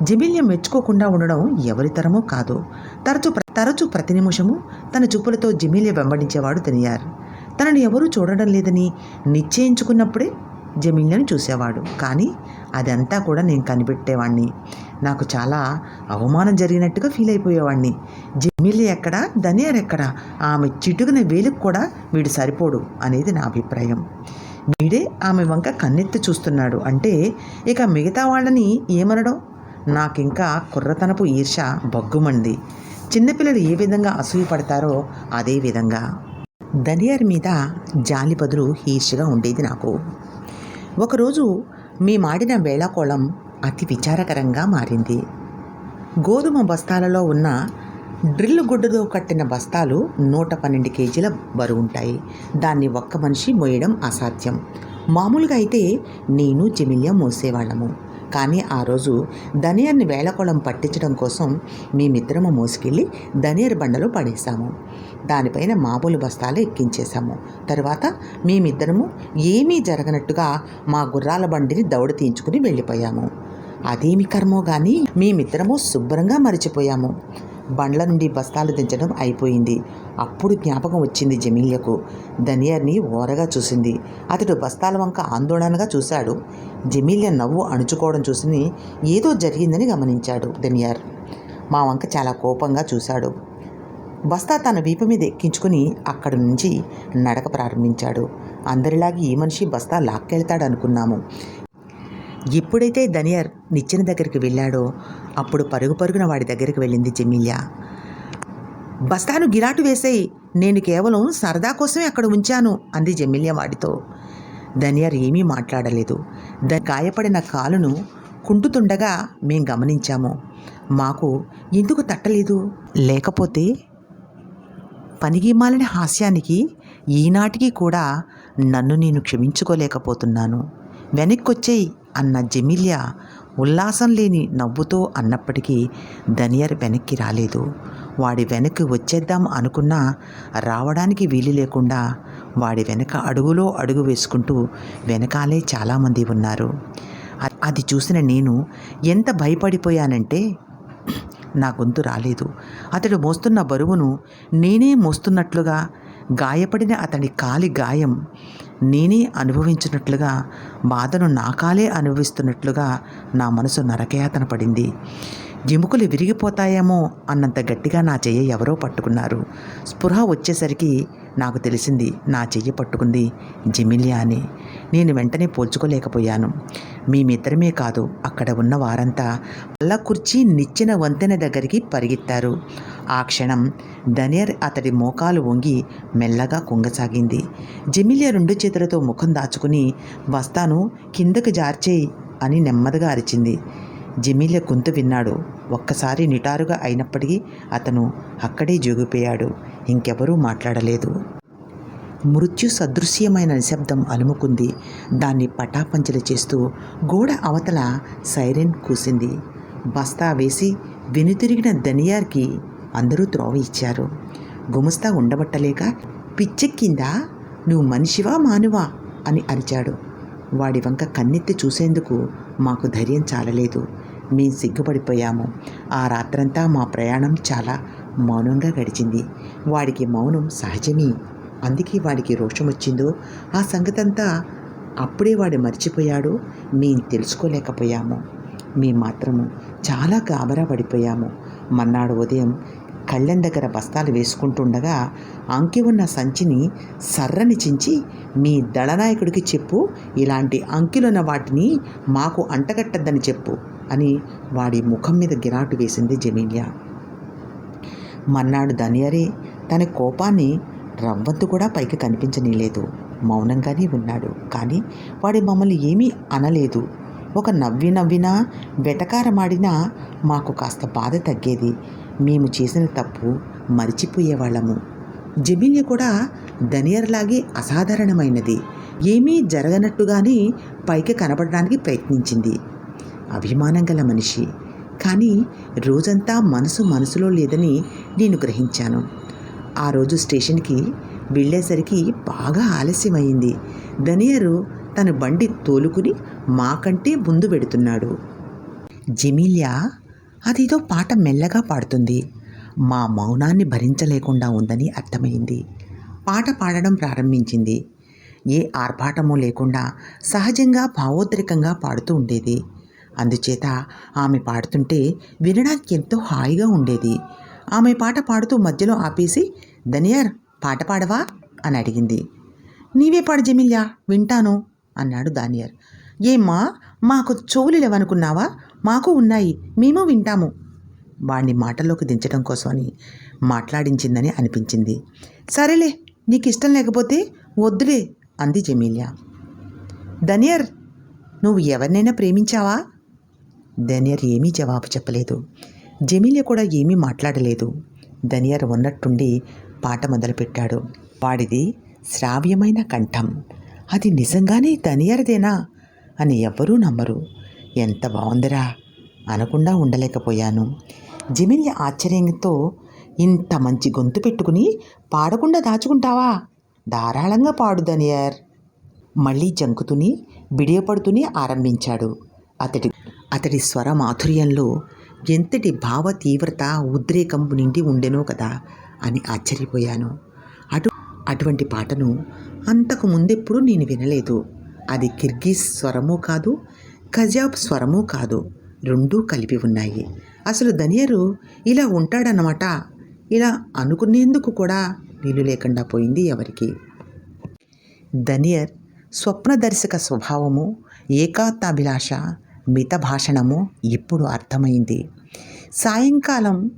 జెమిలియా మెచ్చుకోకుండా ఉండడం ఎవరితరమో కాదు. తరచు ప్రతి నిమిషము తన చూపులతో జెమిలియా వెంబడించేవాడు దనియార్. తనను ఎవరూ చూడడం లేదని నిశ్చయించుకున్నప్పుడే జెమిలియాను చూసేవాడు. కానీ అదంతా కూడా నేను కనిపెట్టేవాడిని. నాకు చాలా అవమానం జరిగినట్టుగా ఫీల్ అయిపోయేవాడిని. జెమిలియా ఎక్కడా, దనియార్ ఎక్కడా, ఆమె చిటుకున వేలుకు కూడా వీడు సరిపోడు అనేది నా అభిప్రాయం. వీడే ఆమె వంక కన్నెత్తి చూస్తున్నాడు అంటే ఇక మిగతా వాళ్ళని ఏమనడం? నాకింకా కుర్రతనపు ఈర్ష బగ్గుమంది. చిన్నపిల్లలు ఏ విధంగా అసూయపడతారో అదే విధంగా దనియార్ మీద జాలి బదులు ఈర్ష్యగా ఉండేది నాకు. ఒకరోజు మేమాడిన వేళాకోళం అతి విచారకరంగా మారింది. గోధుమ బస్తాలలో ఉన్న డ్రిల్ గుడ్డతో కట్టిన బస్తాలు 112 కేజీల బరువుంటాయి. దాన్ని ఒక్క మనిషి మోయడం అసాధ్యం. మామూలుగా అయితే నేను జెమిలియా మోసేవాళ్ళము. కానీ ఆ రోజు దనియర్ని వేళాకోళం పట్టించడం కోసం మేమిద్దరము మోసుకెళ్ళి దనియర్ బండలో పడేశాము. దానిపైన మామూలు బస్తాలు ఎక్కించేశాము. తర్వాత మేమిద్దరము ఏమీ జరగనట్టుగా మా గుర్రాల బండిని దౌడ తీయించుకుని వెళ్ళిపోయాము. అదేమి కర్మో కానీ మేమిద్దరము శుభ్రంగా మరిచిపోయాము. బండ్ల నుండి బస్తాలు దించడం అయిపోయింది. అప్పుడు జ్ఞాపకం వచ్చింది జెమిలియాకు. దనియర్ని ఓరగా చూసింది. అతడు బస్తాల వంక ఆందోళనగా చూశాడు. జెమిలియా నవ్వు అణుచుకోవడం చూసి ఏదో జరిగిందని గమనించాడు దనియర్. మా వంక చాలా కోపంగా చూశాడు. బస్తా తన వీపు మీద ఎక్కించుకుని అక్కడి నుంచి నడక ప్రారంభించాడు. అందరిలాగే ఈ మనిషి బస్తా లాక్కెళ్తాడనుకున్నాము. ఎప్పుడైతే దనియర్ నిచ్చెన దగ్గరికి వెళ్ళాడో అప్పుడు పరుగు పరుగున వాడి దగ్గరికి వెళ్ళింది జెమిలియా. బస్తాను గిరాటు వేసేయి, నేను కేవలం సరదా కోసమే అక్కడ ఉంచాను అంది జెమిలియా వాడితో. దనియర్ ఏమీ మాట్లాడలేదు. గాయపడిన కాలును కుంటుతుండగా మేం గమనించాము. మాకు ఎందుకు తట్టలేదు? లేకపోతే పనికిమాలిన హాస్యానికి ఈనాటికి కూడా నన్ను నేను క్షమించుకోలేకపోతున్నాను. వెనక్కొచ్చేయి అన్న జెమిలియా ఉల్లాసం లేని నవ్వుతో అన్నప్పటికీ దనియర్ వెనక్కి రాలేదు. వాడి వెనక్కి వచ్చేద్దాం అనుకున్నా రావడానికి వీలు లేకుండా వాడి వెనక అడుగులో అడుగు వేసుకుంటూ వెనకాలే చాలామంది ఉన్నారు. అది చూసిన నేను ఎంత భయపడిపోయానంటే నా గొంతు రాలేదు. అతడు మోస్తున్న బరువును నేనే మోస్తున్నట్లుగా, గాయపడిన అతని కాలి గాయం నేనే అనుభవించినట్లుగా, బాధను నా కాలే అనుభవిస్తున్నట్లుగా నా మనసు నరకయాతన పడింది. ఎముకలు విరిగిపోతాయేమో అన్నంత గట్టిగా నా చెయ్యి ఎవరో పట్టుకున్నారు. స్పృహ వచ్చేసరికి నాకు తెలిసింది నా చెయ్యి పట్టుకుంది జెమిలియా అని. నేను వెంటనే పోల్చుకోలేకపోయాను. మేమిద్దరమే కాదు, అక్కడ ఉన్న వారంతా పల్ల కుర్చీ నిచ్చెన వంతెన దగ్గరికి పరిగెత్తారు. ఆ క్షణం దనియర్ అతడి మోకాలు వంగి మెల్లగా కుంగసాగింది. జెమిలియా 2 చేతులతో ముఖం దాచుకుని బస్తాను కిందకు జార్చేయి అని నెమ్మదిగా అరిచింది. జమీల గొంతు విన్నాడు. ఒక్కసారి నిటారుగా అయినప్పటికీ అతను అక్కడే జోగిపోయాడు. ఇంకెవరూ మాట్లాడలేదు. మృత్యు సదృశ్యమైన నిశ్శబ్దం అలుముకుంది. దాన్ని పటాపంచలు చేస్తూ గోడ అవతల సైరన్ కూసింది. బస్తా వేసి వెనుతిరిగిన దనియార్కి అందరూ త్రోవ ఇచ్చారు. గుమస్తా ఉండబట్టలేక, పిచ్చెక్కిందా, నువ్వు మనిషివా మానువా అని అరిచాడు. వాడి వంక కన్నెత్తి చూసేందుకు మాకు ధైర్యం చాలలేదు. మేం సిగ్గుపడిపోయాము. ఆ రాత్రంతా మా ప్రయాణం చాలా మౌనంగా గడిచింది. వాడికి మౌనం సహజమే. అందుకే వాడికి రోషం వచ్చిందో ఆ సంగతంతా అప్పుడే వాడు మర్చిపోయాడు. మేం తెలుసుకోలేకపోయాము. మేం మాత్రము చాలా గాబరా పడిపోయాము. మన్నాడు ఉదయం కళ్ళెం దగ్గర బస్తాలు వేసుకుంటుండగా అంకి ఉన్న సంచిని సర్రని చించి, మీ దళనాయకుడికి చెప్పు, ఇలాంటి అంకిలున్న వాటిని మాకు అంటగట్టద్దని చెప్పు అని వాడి ముఖం మీద గిరాటు వేసింది జమీలియా. మన్నాడు దనియారే తన కోపాన్ని రవ్వంతు కూడా పైకి కనిపించనీలేదు. మౌనంగానే ఉన్నాడు. కానీ వాడు మమ్మల్ని ఏమీ అనలేదు. ఒక నవ్వినా వెటకారమాడినా మాకు కాస్త బాధ తగ్గేది. మేము చేసిన తప్పు మరిచిపోయేవాళ్ళము. జమీలియా కూడా దనియర్లాగే అసాధారణమైనది. ఏమీ జరగనట్టుగానే పైకి కనపడడానికి ప్రయత్నించింది. అభిమానం గల మనిషి. కానీ రోజంతా మనసులో లేదని నేను గ్రహించాను. ఆ రోజు స్టేషన్కి వెళ్ళేసరికి బాగా ఆలస్యమైంది. దనియరు తన బండి తోలుకుని మాకంటే ముందు పెడుతున్నాడు. జమీలియా అదేదో పాట మెల్లగా పాడుతుంది. మా మౌనాన్ని భరించలేకుండా ఉందని అర్థమైంది. పాట పాడడం ప్రారంభించింది. ఏ ఆర్భాటమూ లేకుండా సహజంగా భావోద్రేకంగా పాడుతూ ఉండేది. అందుచేత ఆమె పాడుతుంటే వినడానికి ఎంతో హాయిగా ఉండేది. ఆమె పాట పాడుతూ మధ్యలో ఆపేసి, దనియార్ పాట పాడవా అని అడిగింది. నీవే పాడు జమీలియా, వింటాను అన్నాడు దానియార్. ఏమ్మా, మాకు చెవులు లేవనుకున్నావా? మాకు ఉన్నాయి, మేము వింటాము. వాడిని మాటల్లోకి దించడం కోసమని మాట్లాడించిందని అనిపించింది. సరేలే, నీకు ఇష్టం లేకపోతే వద్దులే అంది జమీలియా. దనియార్, నువ్వు ఎవరినైనా ప్రేమించావా? దనియార్ ఏమీ జవాబు చెప్పలేదు. జమీలియా కూడా ఏమీ మాట్లాడలేదు. దనియార్ ఉన్నట్టుండి పాట మొదలుపెట్టాడు. వాడిది శ్రావ్యమైన కంఠం. అది నిజంగానే దనియార్దేనా అని ఎవ్వరూ నమ్మరు. ఎంత బాగుందిరా అనకుండా ఉండలేకపోయాను. జమీలియా ఆశ్చర్యంతో, ఇంత మంచి గొంతు పెట్టుకుని పాడకుండా దాచుకుంటావా? ధారాళంగా పాడు దనియార్. మళ్ళీ జంకుతూనే బిడియపడుతూనే ఆరంభించాడు. అతడి స్వర మాధుర్యంలో ఎంతటి భావ తీవ్రత, ఉద్రేకం నిండి ఉండెనో కదా అని ఆశ్చర్యపోయాను. అటువంటి పాటను అంతకు ముందెప్పుడు నేను వినలేదు. అది కిర్గిజ్ స్వరమూ కాదు, కజాబ్ స్వరమూ కాదు, రెండూ కలిపి ఉన్నాయి. అసలు దనియారు ఇలా ఉంటాడన్నమాట. ఇలా అనుకునేందుకు కూడా వీలు లేకుండా పోయింది ఎవరికి. దనియార్ స్వప్నదర్శక స్వభావము, ఏకాంతాభిలాష, మిత భాషణము ఇప్పుడు అర్థమైంది. సాయంకాలం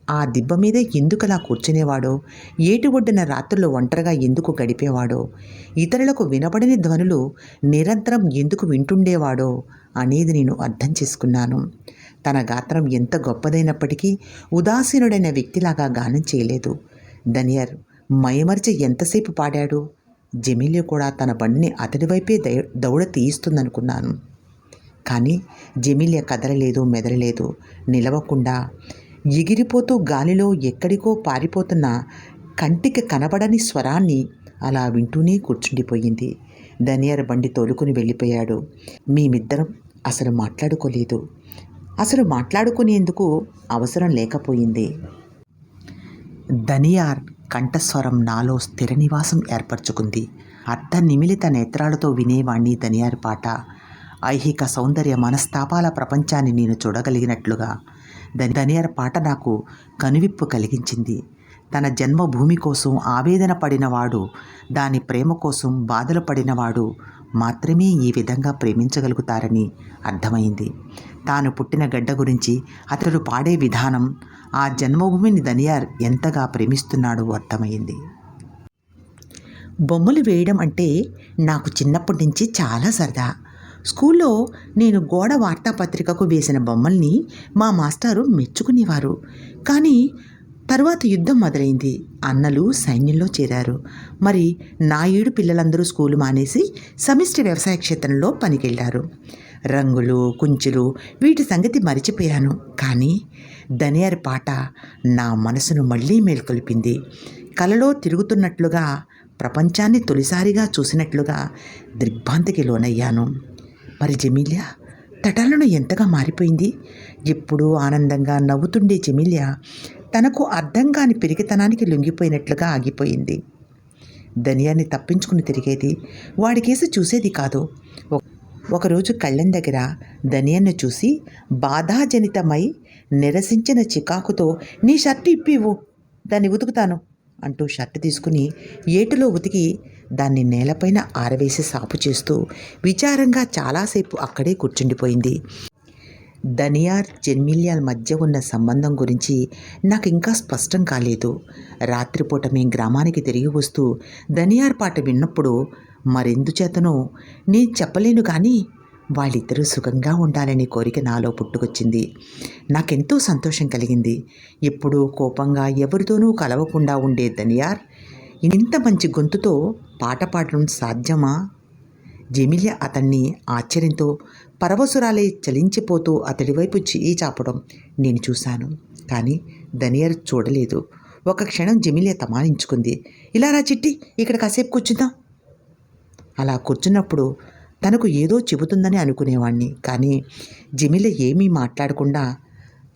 ఆ దిబ్బ మీద ఎందుకలా కూర్చునేవాడో, ఏటి ఒడ్డున రాత్రులు ఒంటరిగా ఎందుకు గడిపేవాడో, ఇతరులకు వినపడని ధ్వనులు నిరంతరం ఎందుకు వింటుండేవాడో అనేది నేను అర్థం చేసుకున్నాను. తన గాత్రం ఎంత గొప్పదైనప్పటికీ ఉదాసీనుడైన వ్యక్తిలాగా గానం చేయలేదు. దనియార్ మైమరిచి ఎంతసేపు పాడాడు. జమీలియా కూడా తన బండిని అతడి వైపే దౌడ తీయిస్తుందనుకున్నాను. కానీ జమీలియా కదలలేదు, మెదలలేదు. నిలవకుండా ఎగిరిపోతూ గాలిలో ఎక్కడికో పారిపోతున్న కంటికి కనబడని స్వరాన్ని అలా వింటూనే కూర్చుండిపోయింది. దనియార్ బండి తోలుకుని వెళ్ళిపోయాడు. మేమిద్దరం అసలు మాట్లాడుకోలేదు. అసలు మాట్లాడుకునేందుకు అవసరం లేకపోయింది. దనియార్ కంఠస్వరం నాలో స్థిర నివాసం ఏర్పరచుకుంది. అర్ధ నిమిలిత నేత్రాలతో వినేవాణ్ణి దనియార్ పాట. ఐహిక సౌందర్య మనస్తాపాల ప్రపంచాన్ని నేను చూడగలిగినట్లుగా దనియార్ పాట నాకు కనువిప్పు కలిగించింది. తన జన్మభూమి కోసం ఆవేదన పడినవాడు, దాని ప్రేమ కోసం బాధలు పడినవాడు మాత్రమే ఈ విధంగా ప్రేమించగలుగుతారని అర్థమైంది. తాను పుట్టిన గడ్డ గురించి అతడు పాడే విధానం, ఆ జన్మభూమిని దనియార్ ఎంతగా ప్రేమిస్తున్నాడో అర్థమైంది. బొమ్మలు వేయడం అంటే నాకు చిన్నప్పటి నుంచి చాలా సరదా. స్కూల్లో నేను గోడ వార్తాపత్రికకు వేసిన బొమ్మల్ని మా మాస్టారు మెచ్చుకునేవారు. కానీ తరువాత యుద్ధం మొదలైంది. అన్నలు సైన్యంలో చేరారు. మరి నా 7 పిల్లలందరూ స్కూలు మానేసి సమిష్టి వ్యవసాయ క్షేత్రంలో పనికెళ్ళారు. రంగులు, కుంచులు వీటి సంగతి మరిచిపోయాను. కానీ ధనియార్ పాట నా మనసును మళ్ళీ మేల్కొల్పింది. కలలో తిరుగుతున్నట్లుగా, ప్రపంచాన్ని తొలిసారిగా చూసినట్లుగా దిగ్భ్రాంతికి లోనయ్యాను. మరి జమీలియా తటాలను ఎంతగా మారిపోయింది. ఎప్పుడూ ఆనందంగా నవ్వుతుండే జమీలియా తనకు అర్థం కాని పిరికితనానికి లొంగిపోయినట్లుగా ఆగిపోయింది. ధనియాన్ని తప్పించుకుని తిరిగేది, వాడికేసి చూసేది కాదు. ఒకరోజు కళ్ళెం దగ్గర ధనియాన్ని చూసి బాధాజనితమై నిరసించిన చికాకుతో, నీ షర్టు ఇప్పివ్వు, దాన్ని ఉతుకుతాను అంటూ షర్టు తీసుకుని ఏటిలో ఉతికి దాన్ని నేలపైన ఆరవేసి సాపు చేస్తూ విచారంగా చాలాసేపు అక్కడే కూర్చుండిపోయింది. ధనియార్, జమీలియాల మధ్య ఉన్న సంబంధం గురించి నాకు ఇంకా స్పష్టం కాలేదు. రాత్రిపూట మేం గ్రామానికి తిరిగి వస్తూ ధనియార్ పాట విన్నప్పుడు మరెందుచేతనో నేను చెప్పలేను, కానీ వాళ్ళిద్దరూ సుఖంగా ఉండాలనే కోరిక నాలో పుట్టుకొచ్చింది. నాకెంతో సంతోషం కలిగింది. ఎప్పుడూ కోపంగా ఎవరితోనూ కలవకుండా ఉండే ధనియార్ ఇంత మంచి గొంతుతో పాట పాడడం సాధ్యమా? జమీలియా అతన్ని ఆశ్చర్యంతో పరవశురాలై చలించిపోతూ అతడి వైపు చేయి చాపడం నేను చూశాను. కానీ ధనియార్ చూడలేదు. ఒక క్షణం జమీలియా తమానించుకుంది. ఇలా రా చిట్టి, ఇక్కడ కాసేపు కూర్చుందాం. అలా కూర్చున్నప్పుడు తనకు ఏదో చెబుతుందని అనుకునేవాణ్ణి. కానీ జమీలియా ఏమీ మాట్లాడకుండా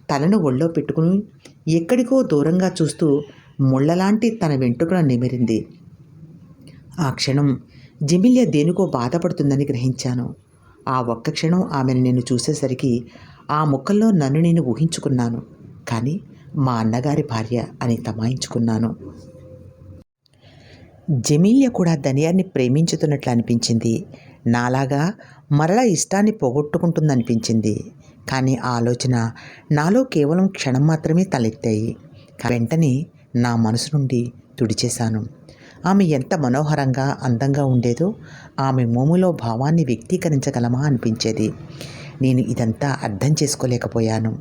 తలను ఒళ్ళో పెట్టుకుని ఎక్కడికో దూరంగా చూస్తూ ముళ్ళలాంటి తన వెంట్రుకలను నిమిరింది. ఆ క్షణం జమీలియా దేనికో బాధపడుతుందని గ్రహించాను. ఆ ఒక్క క్షణం ఆమెను నేను చూసేసరికి ఆ ముఖంలో నన్ను నేను ఊహించుకున్నాను. కానీ మా అన్నగారి భార్య అని తమాయించుకున్నాను. జమీలియా కూడా ధనియార్ని ప్రేమించుతున్నట్లు అనిపించింది. నాలాగా మరలా ఇష్టాన్ని పోగొట్టుకుంటుందనిపించింది. కానీ ఆ ఆలోచన నాలో కేవలం క్షణం మాత్రమే తలెత్తాయి. వెంటనే నా మనసు నుండి తుడిచేశాను. ఆమె ఎంత మనోహరంగా, అందంగా ఉండేదో ఆమె మోములో భావాన్ని వ్యక్తీకరించగలమా అనిపించేది. నేను ఇదంతా అర్థం చేసుకోలేకపోయాను.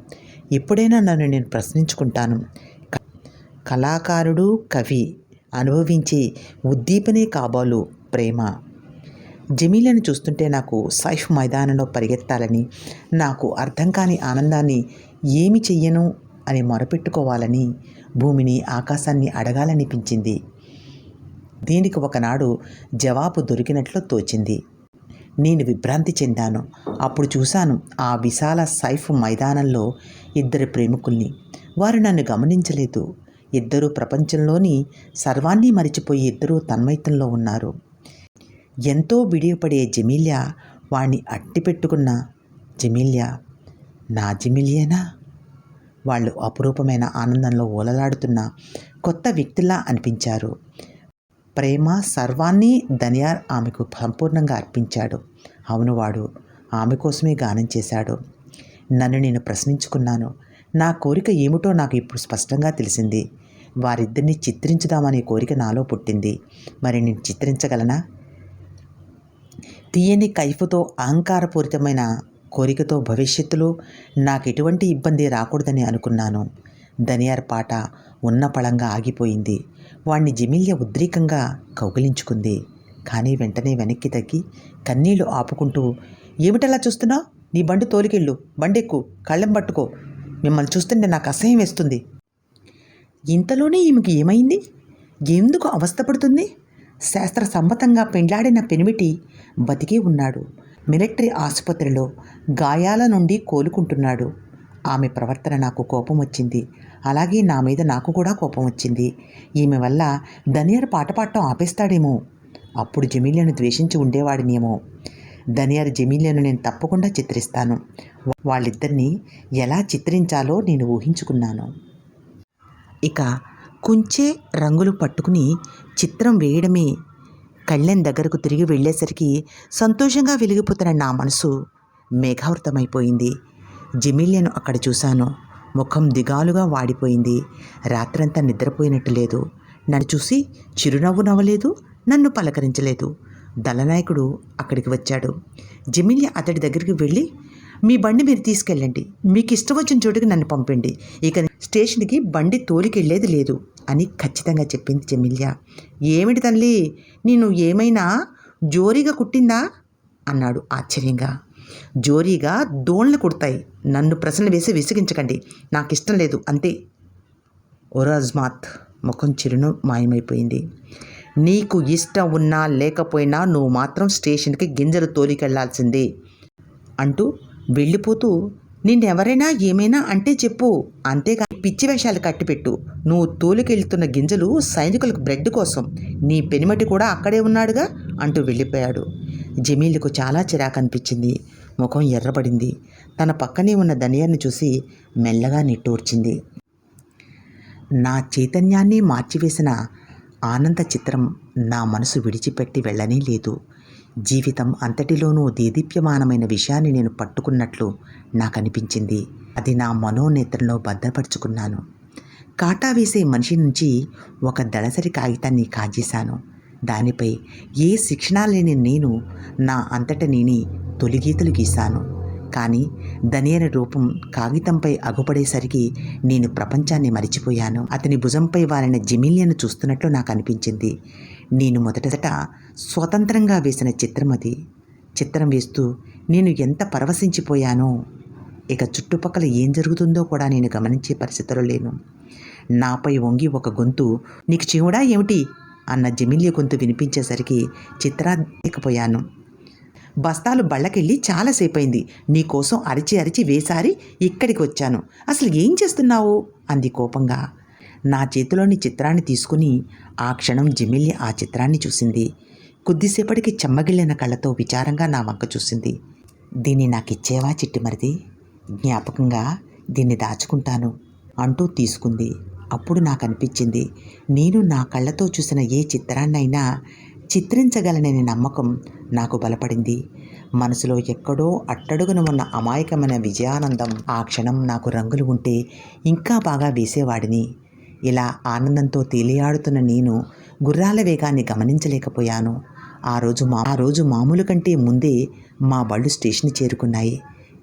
ఎప్పుడైనా నన్ను నేను ప్రశ్నించుకుంటాను. కళాకారుడు, కవి అనుభవించే ఉద్దీపనే కాబోలు ప్రేమ. జమీలియాను చూస్తుంటే నాకు సైఫ్ మైదానంలో పరిగెత్తాలని, నాకు అర్థం కాని ఆనందాన్ని ఏమి చెయ్యను అని మొరపెట్టుకోవాలని, భూమిని ఆకాశాన్ని అడగాలనిపించింది. దీనికి ఒకనాడు జవాబు దొరికినట్లు తోచింది. నేను విభ్రాంతి చెందాను. అప్పుడు చూశాను ఆ విశాల సైఫ్ మైదానంలో 2 ప్రేమికుల్ని. వారు నన్ను గమనించలేదు. ఇద్దరూ ప్రపంచంలోని సర్వాన్ని మరిచిపోయి ఇద్దరూ తన్మయత్వంలో ఉన్నారు. ఎంతో బిడియపడే జమీలియా వాణ్ణి అట్టిపెట్టుకున్న జమీలియా నా జమీలియేనా? వాళ్ళు అపురూపమైన ఆనందంలో ఓలలాడుతున్న కొత్త వ్యక్తిలా అనిపించారు. ప్రేమ సర్వాన్ని ధనియార్ ఆమెకు సంపూర్ణంగా అర్పించాడు. అవును, వాడు ఆమె కోసమే గానం చేశాడు. నన్ను నేను ప్రశ్నించుకున్నాను. నా కోరిక ఏమిటో నాకు ఇప్పుడు స్పష్టంగా తెలిసింది. వారిద్దరిని చిత్రించుదామనే కోరిక నాలో పుట్టింది. మరి నేను చిత్రించగలనా? తీయని కైఫుతో, అహంకారపూరితమైన కోరికతో భవిష్యత్తులో నాకు ఎటువంటి ఇబ్బంది రాకూడదని అనుకున్నాను. ధనియార్ పాట ఉన్న పళంగా ఆగిపోయింది. వాణ్ణి జమీలియా ఉద్రేకంగా కౌగిలించుకుంది. కానీ వెంటనే వెనక్కి తగ్గి కన్నీళ్లు ఆపుకుంటూ, ఏమిటలా చూస్తున్నావు? నీ బండి తోలికెళ్ళు, బండెక్కు, కళ్ళెం పట్టుకో, మిమ్మల్ని చూస్తుంటే నాకు అసహ్యం వేస్తుంది. ఇంతలోనే ఈమెకి ఏమైంది? ఎందుకు అవస్థపడుతుంది? శాస్త్ర సమ్మతంగా పెండ్లాడిన పెనిమిటి బతికే ఉన్నాడు. మిలిటరీ ఆసుపత్రిలో గాయాల నుండి కోలుకుంటున్నాడు. ఆమె ప్రవర్తన నాకు కోపం వచ్చింది. అలాగే నా మీద నాకు కూడా కోపం వచ్చింది. ఈమె వల్ల ధనియార్ పాట పాడటం ఆపేస్తాడేమో. అప్పుడు జమీలియాను ద్వేషించి ఉండేవాడినేమో. ధనియార్ జమీలియాను నేను తప్పకుండా చిత్రిస్తాను. వాళ్ళిద్దరినీ ఎలా చిత్రించాలో నేను ఊహించుకున్నాను. ఇక కుంచే రంగులు పట్టుకుని చిత్రం వేయడమే. కళ్ళెం దగ్గరకు తిరిగి వెళ్ళేసరికి సంతోషంగా వెలిగిపోతున్న నా మనసు మేఘావృతమైపోయింది. జమీలియాను అక్కడ చూశాను. ముఖం దిగాలుగా వాడిపోయింది. రాత్రంతా నిద్రపోయినట్టు లేదు. నన్ను చూసి చిరునవ్వు నవ్వలేదు, నన్ను పలకరించలేదు. దళనాయకుడు అక్కడికి వచ్చాడు. జెమిలియా అతడి దగ్గరికి వెళ్ళి, మీ బండి మీరు తీసుకెళ్ళండి, మీకు ఇష్టం వచ్చిన చోటుకి నన్ను పంపండి, ఇక స్టేషన్కి బండి తోలికెళ్ళేది లేదు అని ఖచ్చితంగా చెప్పింది జెమిలియా. ఏమిటి తల్లి, నేను ఏమైనా జోరీగా కుట్టిందా అన్నాడు ఆశ్చర్యంగా. జోరీగా దోళ్లు కుడతాయి, నన్ను ప్రశ్నలు వేసి విసిగించకండి, నాకు ఇష్టం లేదు అంతే. ఒరాజ్మాత్ ముఖం చిరును మాయమైపోయింది. నీకు ఇష్టం ఉన్నా లేకపోయినా నువ్వు మాత్రం స్టేషన్కి గింజలు తోలికెళ్లాల్సిందే అంటూ వెళ్ళిపోతూ, నిన్నెవరైనా ఏమైనా అంటే చెప్పు, అంతేగా పిచ్చి వేషాలు కట్టిపెట్టు, నువ్వు తోలికెళ్తున్న గింజలు సైనికులకు బ్రెడ్ కోసం, నీ పెనిమటి కూడా అక్కడే ఉన్నాడుగా అంటూ వెళ్ళిపోయాడు. జమీలకు చాలా చిరాకు అనిపించింది. ముఖం ఎర్రబడింది. తన పక్కనే ఉన్న ధనియాన్ని చూసి మెల్లగా నిట్టూర్చింది. నా చైతన్యాన్ని మార్చివేసిన ఆనంద చిత్రం నా మనసు విడిచిపెట్టి వెళ్ళనే లేదు. జీవితం అంతటిలోనూ దేదీప్యమానమైన విషయాన్ని నేను పట్టుకున్నట్లు నాకు అనిపించింది. అది నా మనోనేత్రంలో భద్రపరుచుకున్నాను. కాటా వేసే మనిషి నుంచి ఒక దళసరి కాగితాన్ని కాజేశాను. దానిపై ఏ శిక్షణ లేని నేను నా అంతట నేని తొలిగీతలు గీశాను. కానీ ధనియని రూపం కాగితంపై అగుపడేసరికి నేను ప్రపంచాన్ని మరిచిపోయాను. అతని భుజంపై వారిన జెమిలియాను చూస్తున్నట్లు నాకు అనిపించింది. నేను మొదట స్వతంత్రంగా వేసిన చిత్రం అది. చిత్రం వేస్తూ నేను ఎంత పరవశించిపోయానో, ఇక చుట్టుపక్కల ఏం జరుగుతుందో కూడా నేను గమనించే పరిస్థితిలో లేను. నాపై వంగి ఒక గొంతు, నీకు చెవుడా ఏమిటి అన్న జెమిలియా గొంతు వినిపించేసరికి చిత్రాలేకపోయాను. బస్తాలు బళ్ళకెళ్ళి చాలాసేపైంది, నీకోసం అరిచి అరిచి వేసారి ఇక్కడికి వచ్చాను, అసలు ఏం చేస్తున్నావు అంది కోపంగా. నా చేతిలోని చిత్రాన్ని తీసుకుని ఆ క్షణం జెమిలియా ఆ చిత్రాన్ని చూసింది. కొద్దిసేపటికి చెమ్మగిల్లిన కళ్ళతో విచారంగా నా వంక చూసింది. దీన్ని నాకిచ్చేవా చిట్టిమరిది, జ్ఞాపకంగా దీన్ని దాచుకుంటాను అంటూ తీసుకుంది. అప్పుడు నాకు అనిపించింది, నేను నా కళ్ళతో చూసిన ఏ చిత్రాన్నైనా చిత్రించగలననే నమ్మకం నాకు బలపడింది. మనసులో ఎక్కడో అట్టడుగున ఉన్న అమాయకమైన విజయానందం ఆ క్షణం నాకు రంగులు ఉంటే ఇంకా బాగా వేసేవాడిని. ఇలా ఆనందంతో తేలియాడుతున్న నేను గుర్రాల వేగాన్ని గమనించలేకపోయాను. ఆ రోజు మామూలు కంటే ముందే మా బళ్ళు స్టేషన్ చేరుకున్నాయి.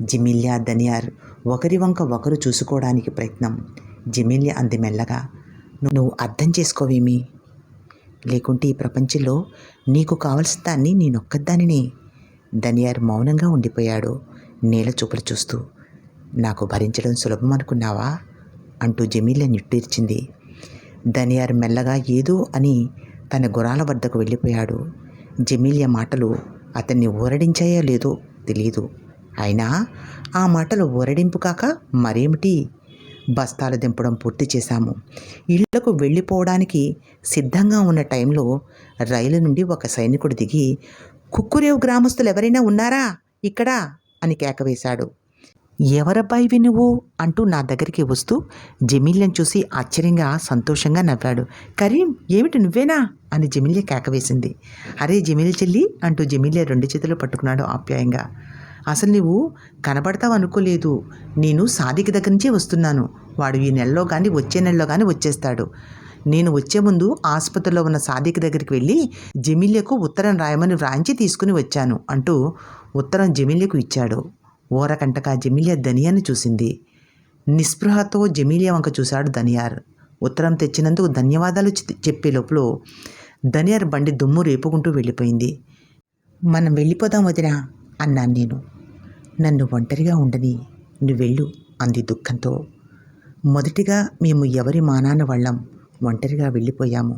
జెమిలియా, ధనియార్ ఒకరి వంక ఒకరు చూసుకోవడానికి ప్రయత్నం. జెమిలియా అంది మెల్లగా, నువ్వు అర్థం చేసుకోవేమి, లేకుంటే ఈ ప్రపంచంలో నీకు కావలసిన దాన్ని నేనొక్కదానినే. ధనియార్ మౌనంగా ఉండిపోయాడు, నేల చూపులు చూస్తూ. నాకు భరించడం సులభం అనుకున్నావా అంటూ జెమిలియా నిట్టూర్చింది. ధనియార్ మెల్లగా ఏదో అని తన గుర్రాల వద్దకు వెళ్ళిపోయాడు. జెమిలియా మాటలు అతన్ని ఊరడించాయో లేదో తెలియదు. అయినా ఆ మాటలు ఊరడింపు కాక మరేమిటి? బస్తాలు దింపడం పూర్తి చేశాము. ఇళ్లకు వెళ్ళిపోవడానికి సిద్ధంగా ఉన్న టైంలో రైలు నుండి ఒక సైనికుడు దిగి, కుక్కురేవు గ్రామస్తులు ఎవరైనా ఉన్నారా ఇక్కడ అని కేకవేశాడు. ఎవరబ్బాయివి నువ్వు అంటూ నా దగ్గరికి వస్తూ జెమిలియాను చూసి ఆశ్చర్యంగా సంతోషంగా నవ్వాడు. కరీం, ఏమిటి నువ్వేనా అని జెమిలియా కేకవేసింది. అరే జెమిలి చెల్లి అంటూ జెమిలియా 2 చేతులు పట్టుకున్నాడు ఆప్యాయంగా. అసలు నువ్వు కనబడతావు అనుకోలేదు, నేను సాదిక్ దగ్గర నుంచే వస్తున్నాను, వాడు ఈ నెలలో కానీ వచ్చే నెలలో కానీ వచ్చేస్తాడు. నేను వచ్చే ముందు ఆసుపత్రిలో ఉన్న సాదిక్ దగ్గరికి వెళ్ళి జెమిలియాకు ఉత్తరం రాయమని వ్రాయించి తీసుకుని వచ్చాను అంటూ ఉత్తరం జెమిలియాకు ఇచ్చాడు. ఓరకంటగా జెమిలియా ధనియార్ని చూసింది. నిస్పృహతో జెమిలియా వంక చూశాడు ధనియార్. ఉత్తరం తెచ్చినందుకు ధన్యవాదాలు చెప్పే లోపల ధనియార్ బండి దుమ్ము రేపుకుంటూ వెళ్ళిపోయింది. మనం వెళ్ళిపోదాం వదినా అన్నాను నేను. నన్ను ఒంటరిగా ఉండని, నువ్వు వెళ్ళు అంది దుఃఖంతో. మొదటిగా మేము ఎవరి మానాన వాళ్ళం ఒంటరిగా వెళ్ళిపోయాము.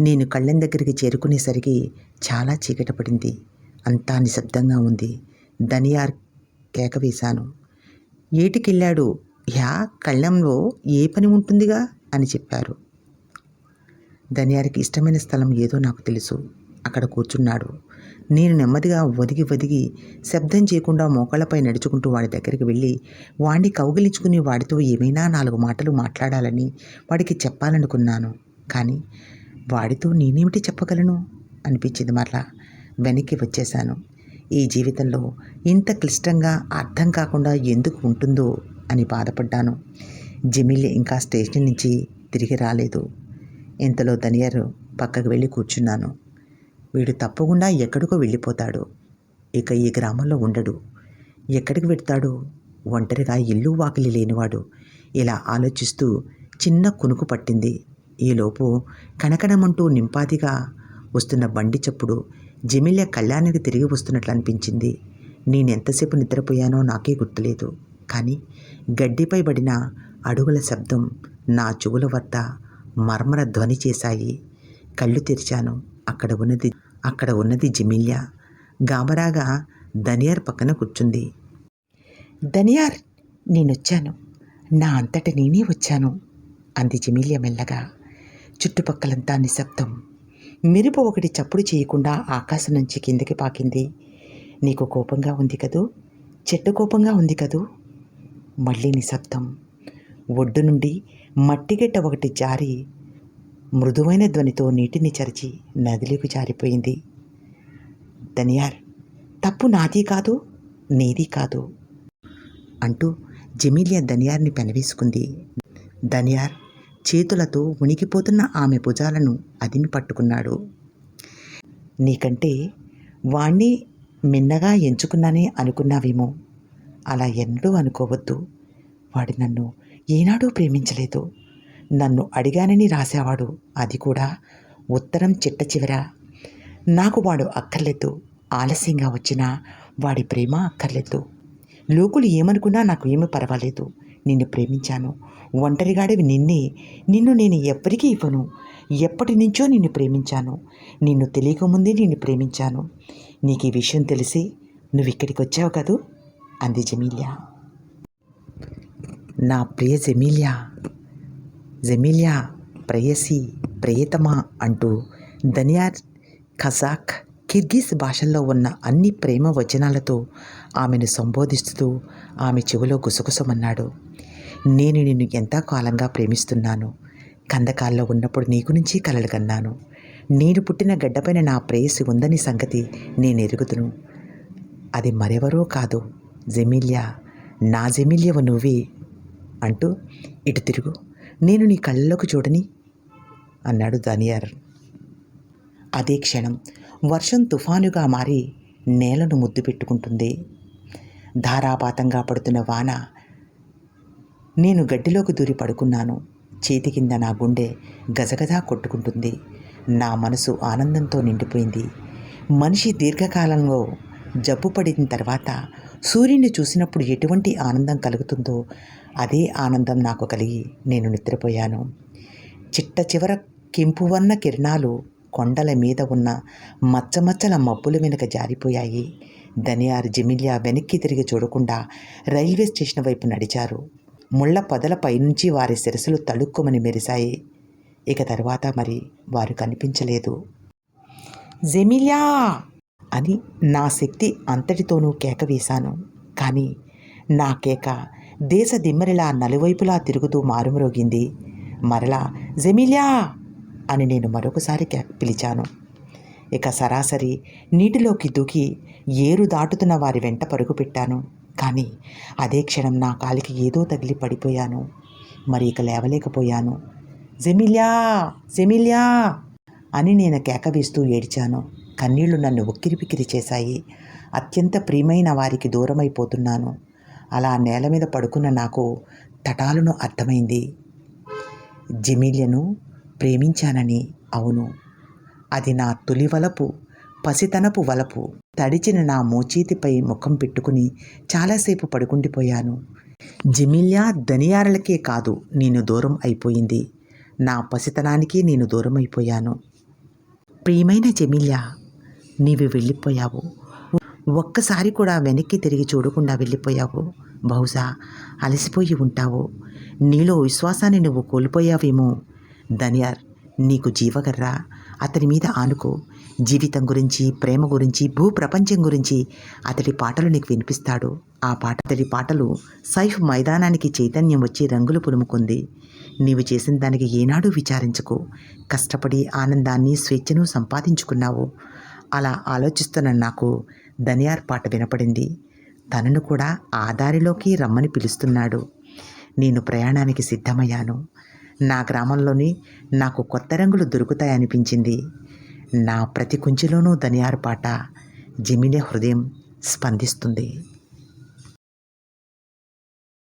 నేను కళ్ళెం దగ్గరికి చేరుకునేసరికి చాలా చీకటి పడింది. అంతా నిశ్శబ్దంగా ఉంది. ధనియార్ కేక వేశాను. ఏటికెళ్ళాడు? యా, కళ్ళెంలో ఏ పని ఉంటుందిగా అని చెప్పారు. ధనియార్కి ఇష్టమైన స్థలం ఏదో నాకు తెలుసు. అక్కడ కూర్చున్నాడు. నేను నెమ్మదిగా ఒదిగి శబ్దం చేయకుండా మోకాళ్ళపై నడుచుకుంటూ వాడి దగ్గరికి వెళ్ళి వాడిని కౌగిలించుకుని వాడితో ఏమైనా 4 మాటలు మాట్లాడాలని వాడికి చెప్పాలనుకున్నాను. కానీ వాడితో నేనేమిటి చెప్పగలను అనిపించింది. మరలా వెనక్కి వచ్చేశాను. ఈ జీవితంలో ఇంత క్లిష్టంగా అర్థం కాకుండా ఎందుకు ఉంటుందో అని బాధపడ్డాను. జెమిలి ఇంకా స్టేషన్ నుంచి తిరిగి రాలేదు. ఇంతలో ధనియార్ పక్కకు వెళ్ళి కూర్చున్నాను. వీడు తప్పకుండా ఎక్కడికో వెళ్ళిపోతాడు. ఇక ఈ గ్రామంలో ఉండడు. ఎక్కడికి వెళ్తాడో? ఒంటరిగా ఇల్లు వాకిలి లేనివాడు. ఇలా ఆలోచిస్తూ చిన్న కునుకు పట్టింది. ఈలోపు కణకణమంటూ నింపాదిగా వస్తున్న బండి చప్పుడు జమీలియా కళ్యాణికి తిరిగి వస్తున్నట్లు అనిపించింది. నేనెంతసేపు నిద్రపోయానో నాకే గుర్తులేదు. కానీ గడ్డిపై పడిన అడుగుల శబ్దం నా చెవుల వద్ద మర్మర ధ్వని చేశాయి. కళ్ళు తెరిచాను. అక్కడ ఉన్నది జమీలియా. గాబరాగా ధనియార్ పక్కన కూర్చుంది. ధనియార్, నేనొచ్చాను. నా అంతట నేనే వచ్చాను అంది జమీలియా మెల్లగా. చుట్టుపక్కలంతా నిశ్శబ్దం. మెరుపు ఒకటి చప్పుడు చేయకుండా ఆకాశం నుంచి కిందకి పాకింది. నీకు కోపంగా ఉంది కదూ? చెట్టు కోపంగా ఉంది కదూ? మళ్ళీ నిశ్శబ్దం. ఒడ్డు నుండి మట్టిగడ్డ ఒకటి జారి మృదువైన ధ్వనితో నీటిని చరిచి నదిలోకి జారిపోయింది. ధనియార్, తప్పు నాది కాదు, నీది కాదు అంటూ జమీలియా ధనియార్ని పెనవేసుకుంది. ధనియార్ చేతులతో ఉనికిపోతున్న ఆమె భుజాలను అదిమి పట్టుకున్నాడు. నీకంటే వాణ్ణి మిన్నగా ఎంచుకున్నానే అనుకున్నావేమో. అలా ఎన్నడూ అనుకోవద్దు. వాడు నన్ను ఏనాడూ ప్రేమించలేదు. నన్ను అడిగానని రాసేవాడు, అది కూడా ఉత్తరం చిట్ట చివర. నాకు వాడు అక్కర్లేదు. ఆలస్యంగా వచ్చినా వాడి ప్రేమ అక్కర్లేదు. లోకులు ఏమనుకున్నా నాకు ఏమీ పర్వాలేదు. నిన్ను ప్రేమించాను. ఒంటరిగాడివి నిన్ను నేను ఎవ్వరికీ ఇవ్వను. ఎప్పటి నుంచో నిన్ను ప్రేమించాను. నిన్ను తెలియకముందే నిన్ను ప్రేమించాను. నీకు ఈ విషయం తెలిసి నువ్వు ఇక్కడికి వచ్చావు కదూ అంది జమీలియా. నా ప్రియ జమీలియా, ప్రేయసి, ప్రియతమా అంటూ ధనియార్ కజాక్, కిర్గిజ్ భాషల్లో ఉన్న అన్ని ప్రేమ వచనాలతో ఆమెను సంబోధిస్తూ ఆమె చెవిలో గుసగుసమన్నాడు. నేను నిన్ను ఎంతకాలంగా ప్రేమిస్తున్నాను. కందకాల్లో ఉన్నప్పుడు నీ గురించి కలలు కన్నాను. నేను పుట్టిన గడ్డపైన నా ప్రేయసి ఉందని సంగతి నేను ఎరుగుదును. అది మరెవరో కాదు, జమీలియా. నా జమీలియవ నువ్వే అంటూ ఇటు తిరుగు, నేను నీ కళ్ళలోకి చూడని అన్నాడు ధనియార్. అదే క్షణం వర్షం తుఫానుగా మారి నేలను ముద్దు పెట్టుకుంటుంది. ధారాపాతంగా పడుతున్న వాన. నేను గడ్డిలోకి దూరి పడుకున్నాను. చేతి కింద నా గుండె గజగజా కొట్టుకుంటుంది. నా మనసు ఆనందంతో నిండిపోయింది. మనిషి దీర్ఘకాలంలో జబ్బు పడిన తర్వాత సూర్యుని చూసినప్పుడు ఎటువంటి ఆనందం కలుగుతుందో అదే ఆనందం నాకు కలిగి నేను నిద్రపోయాను. చిట్ట చివర కెంపువన్న కిరణాలు కొండల మీద ఉన్న మచ్చమచ్చల మబ్బుల వెనుక జారిపోయాయి. ధనియార్, జమీలియా వెనక్కి తిరిగి చూడకుండా రైల్వే స్టేషన్ వైపు నడిచారు. ముళ్ళ పొదల పైనుంచి వారి శిరస్సులు తళుక్కుమని మెరిశాయి. ఇక తర్వాత మరి వారు కనిపించలేదు. జమీలియా అని నా శక్తి అంతటితోనూ కేక వేశాను. కానీ నా కేక దేశ దిమ్మరిలా నలువైపులా తిరుగుతూ మారుమ్రోగింది. మరలా జమీలియా అని నేను మరొకసారి పిలిచాను. ఇక సరాసరి నీటిలోకి దూకి ఏరు దాటుతున్న వారి వెంట పరుగు పెట్టాను. కానీ అదే క్షణం నా కాలికి ఏదో తగిలి పడిపోయాను. మరి ఇక లేవలేకపోయాను. జమీలియా అని నేను కేక వేస్తూ ఏడ్చాను. కన్నీళ్లు నన్ను ఉక్కిరిపిక్కిరి చేశాయి. అత్యంత ప్రియమైన వారికి దూరమైపోతున్నాను. అలా నేల మీద పడుకున్న నాకు తటాలను అర్థమైంది. జమీలియాను ప్రేమించానని. అవును, అది నా తొలి వలపు, పసితనపు వలపు. తడిచిన నా మోచేతిపై ముఖం పెట్టుకుని చాలాసేపు పడుకుండిపోయాను. జమీలియా ధనియారులకే కాదు, నేను దూరం అయిపోయింది. నా పసితనానికి నేను దూరం అయిపోయాను. ప్రియమైన జమీలియా, నీవు వెళ్ళిపోయావు. ఒక్కసారి కూడా వెనక్కి తిరిగి చూడకుండా వెళ్ళిపోయావు. బహుశా అలసిపోయి ఉంటావు. నీలో విశ్వాసాన్ని నువ్వు కోల్పోయావేమో. ధనియార్ నీకు జీవగర్రా. అతని మీద ఆనుకో. జీవితం గురించి, ప్రేమ గురించి, భూప్రపంచం గురించి అతడి పాటలు నీకు వినిపిస్తాడు. అతడి పాటలు సైఫ్ మైదానానికి చైతన్యం వచ్చి రంగులు పులుముకుంది. నీవు చేసిన దానికి ఏనాడూ విచారించుకో. కష్టపడి ఆనందాన్ని, స్వేచ్ఛను సంపాదించుకున్నావు. అలా ఆలోచిస్తున్న నాకు ధనియార్ పాట వినపడింది. తనను కూడా ఆ దారిలోకి రమ్మని పిలుస్తున్నాడు. నేను ప్రయాణానికి సిద్ధమయ్యాను. నా గ్రామంలోని నాకు కొత్త రంగులు దొరుకుతాయనిపించింది. నా ప్రతి కుంచెలోనూ ధనియార్ పాట. జమీలియా హృదయం స్పందిస్తుంది.